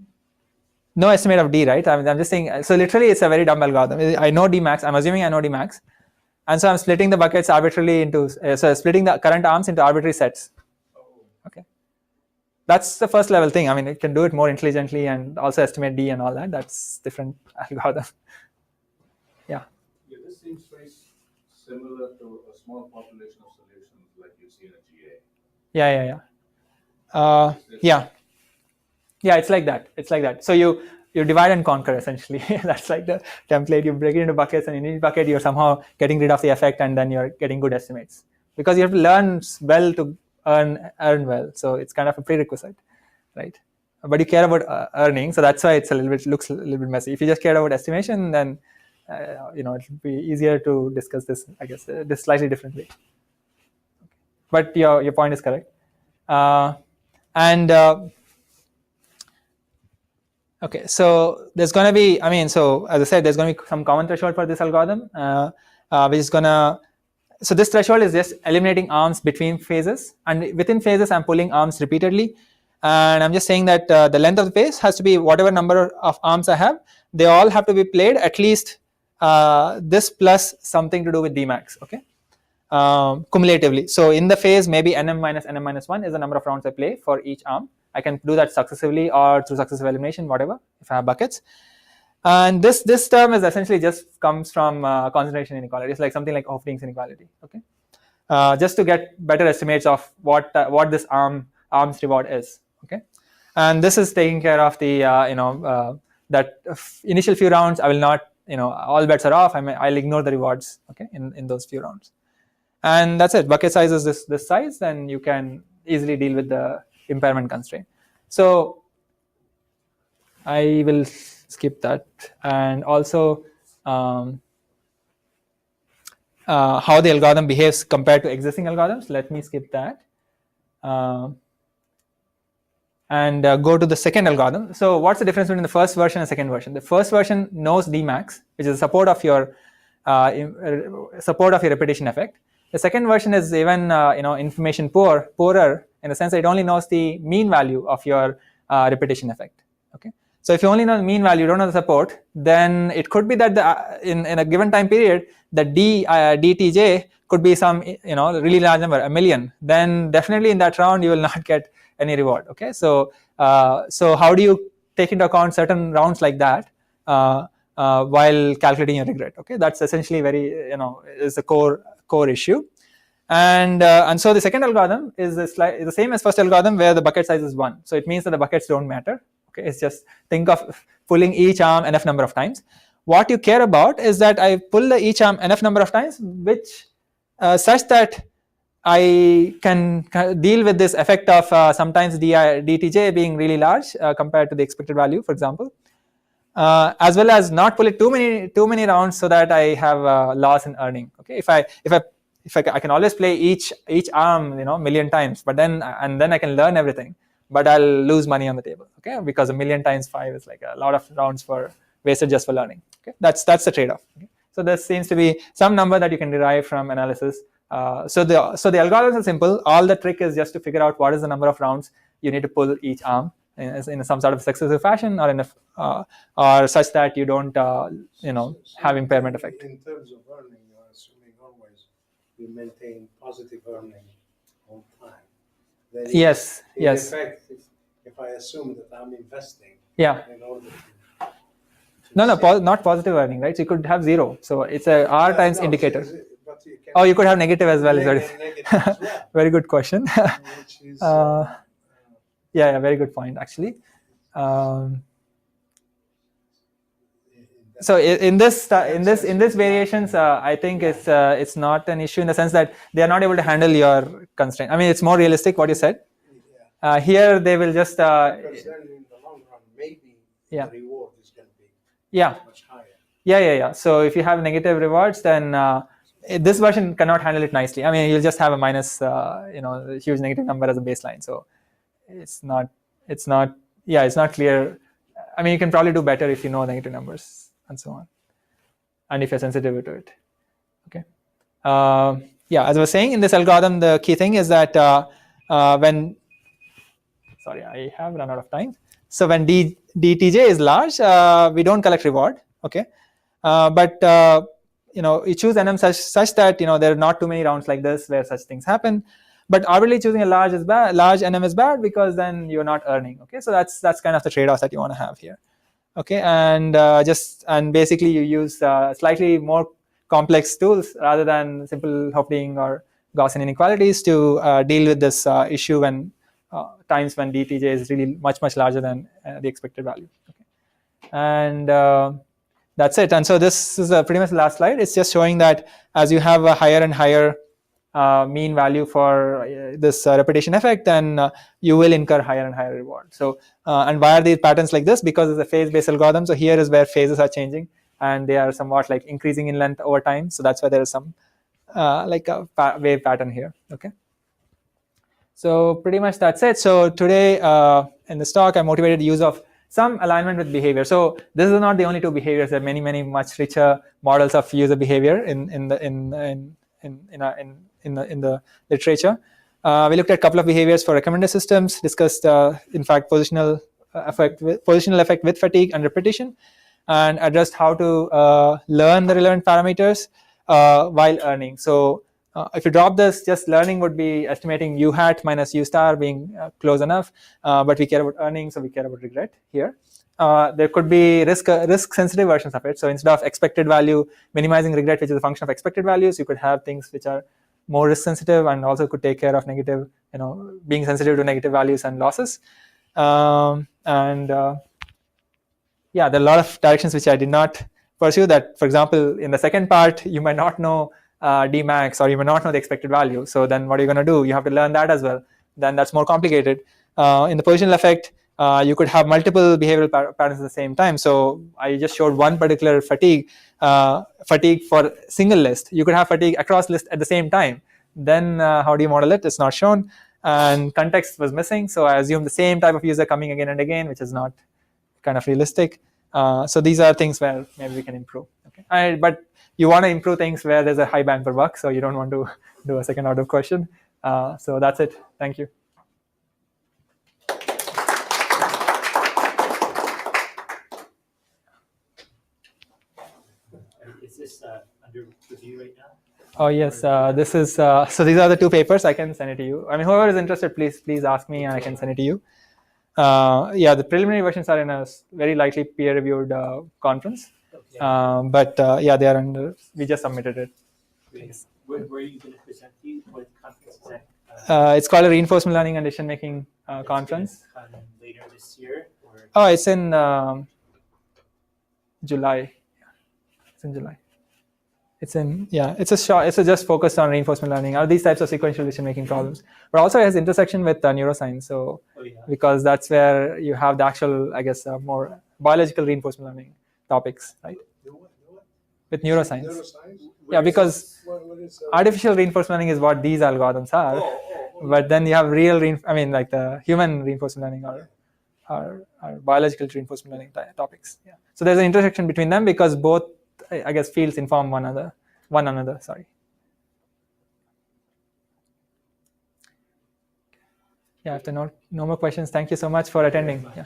No estimate of D, right? I'm just saying. So literally, it's a very dumb algorithm. I know D max. I'm assuming I know D max, and so I'm splitting the buckets arbitrarily into. So splitting the current arms into arbitrary sets. Oh. Okay. That's the first level thing. I mean, it can do it more intelligently and also estimate D and all that. That's different algorithm. Yeah. Yeah, this seems very similar to a small population of solutions like you see in a GA. Yeah, it's like that. So you divide and conquer essentially. That's like the template. You break it into buckets, and in each bucket you're somehow getting rid of the effect, and then you're getting good estimates. Because you have to learn well to earn well. So it's kind of a prerequisite, right? But you care about earning, so that's why it's looks a little bit messy. If you just care about estimation, then it will be easier to discuss this, I guess, this slightly differently. But your point is correct. Okay, so there's going to be, so as I said, there's going to be some common threshold for this algorithm, which is going to, so this threshold is just eliminating arms between phases, and within phases I'm pulling arms repeatedly, and I'm just saying that the length of the phase has to be whatever number of arms I have. They all have to be played at least this plus something to do with Dmax, okay, cumulatively. So in the phase, maybe nm minus 1 is the number of rounds I play for each arm. I can do that successively or through successive elimination, whatever, if I have buckets. And this term is essentially just comes from concentration inequality. It's like something like Hofstadter's inequality, okay? Just to get better estimates of what this arms reward is, okay? And this is taking care of the that initial few rounds I will not, all bets are off. I'll ignore the rewards, okay, in those few rounds. And that's it. Bucket size is this size, then you can easily deal with the impairment constraint. So I will skip that, and also how the algorithm behaves compared to existing algorithms. Let me skip that and go to the second algorithm. So what's the difference between the first version and second version? The first version knows Dmax, which is support of your repetition effect. The second version is even information poorer in the sense that it only knows the mean value of your repetition effect. Okay, so if you only know the mean value, you don't know the support, then it could be that in a given time period, the dtj could be some really large number, 1,000,000, then definitely in that round you will not get any reward. Okay, so how do you take into account certain rounds like that while calculating your regret? Okay, that's essentially very is the core issue. And so the second algorithm is the same as first algorithm, where the bucket size is 1. So it means that the buckets don't matter. Okay, it's just think of pulling each arm enough number of times. What you care about is that I pull each arm enough number of times, which such that I can deal with this effect of sometimes DTJ being really large compared to the expected value, for example, as well as not pull it too many rounds so that I have a loss in earning. Okay, if I can always play each arm 1,000,000 times, but then I can learn everything, but I'll lose money on the table. Okay, because 1,000,000 times 5 is like a lot of rounds wasted just for learning. Okay, that's the trade-off. Okay? So there seems to be some number that you can derive from analysis. So the algorithms are simple. All the trick is just to figure out what is the number of rounds you need to pull each arm in some sort of successive fashion, or or such that you don't have impairment effect. In terms of earning, you're assuming always you maintain positive earning all the time. Then yes. In effect, if I assume that I'm investing, in order to not positive earning, right? So you could have 0. So it's a R times indicator. You could have negative as well. Negative as well. Very good question. Which is, very good point actually. So in this variations, I think it's not an issue in the sense that they are not able to handle your constraint. I mean, it's more realistic what you said. Here they will just because then in the long run, maybe the reward is going to be much higher. Yeah. So if you have negative rewards, then this version cannot handle it nicely. I mean, you'll just have a minus, a huge negative number as a baseline. So it's not clear. I mean, you can probably do better if you know negative numbers and so on, and if you're sensitive to it. Okay. As I was saying, in this algorithm, the key thing is that sorry, I have run out of time. So when DTJ is large, we don't collect reward. Okay, but you choose NM such that there are not too many rounds like this where such things happen. But arbitrarily choosing a large NM is bad, because then you're not earning. Okay, so that's kind of the trade-off that you want to have here. Okay, and basically you use slightly more complex tools rather than simple Hofding or Gaussian inequalities to deal with this issue when times when DTJ is really much larger than the expected value. Okay, and that's it. And so this is pretty much the last slide. It's just showing that as you have a higher and higher mean value for this repetition effect, then you will incur higher and higher reward. So and why are these patterns like this? Because it's a phase-based algorithm. So here is where phases are changing, and they are somewhat like increasing in length over time. So that's why there is some like a wave pattern here. Okay. So pretty much that's it. So today in this talk, I motivated the use of some alignment with behavior. So this is not the only two behaviors. There are many much richer models of user behavior in the literature. We looked at a couple of behaviors for recommender systems, discussed in fact positional effect with fatigue and repetition, and addressed how to learn the relevant parameters while earning. So if you drop this, just learning would be estimating u hat minus u star being close enough, but we care about earning, so we care about regret here. There could be risk sensitive versions of it. So instead of expected value minimizing regret, which is a function of expected values, you could have things which are more risk sensitive and also could take care of negative, being sensitive to negative values and losses. There are a lot of directions which I did not pursue. That, for example, in the second part, you might not know D max, or you may not know the expected value. So then what are you going to do? You have to learn that as well. Then that's more complicated. In the positional effect, you could have multiple behavioral patterns at the same time. So I just showed one particular fatigue for single list. You could have fatigue across list at the same time. Then how do you model it? It's not shown. And context was missing. So I assume the same type of user coming again and again, which is not kind of realistic. So these are things where maybe we can improve. Okay. But you want to improve things where there's a high bang per buck. So you don't want to do a second order question. So that's it. Thank you. Is this under review right now? Oh yes, this is so. These are the two papers. I can send it to you. I mean, whoever is interested, please ask me, and I can send it to you. Yeah, the preliminary versions are in a very likely peer-reviewed conference. Okay. But yeah, they are under. We just submitted it. Great. Where are you going to present these? What conference is that? It's called a reinforcement learning and decision making conference. Later this year, or Oh, it's in July. It's in July. It's in It's a short. It's just focused on reinforcement learning or these types of sequential decision making problems. But also it has intersection with neuroscience. So because that's where you have the actual, I guess, more biological reinforcement learning topics, right? With neuroscience. Neuroscience? Yeah, because What is, artificial reinforcement learning is what these algorithms are. But then you have real, like the human reinforcement learning or biological reinforcement learning topics. Yeah. So there's an intersection between them because both, I guess, fields inform one another. Sorry. Yeah. If there are no more questions, thank you so much for attending. Yeah.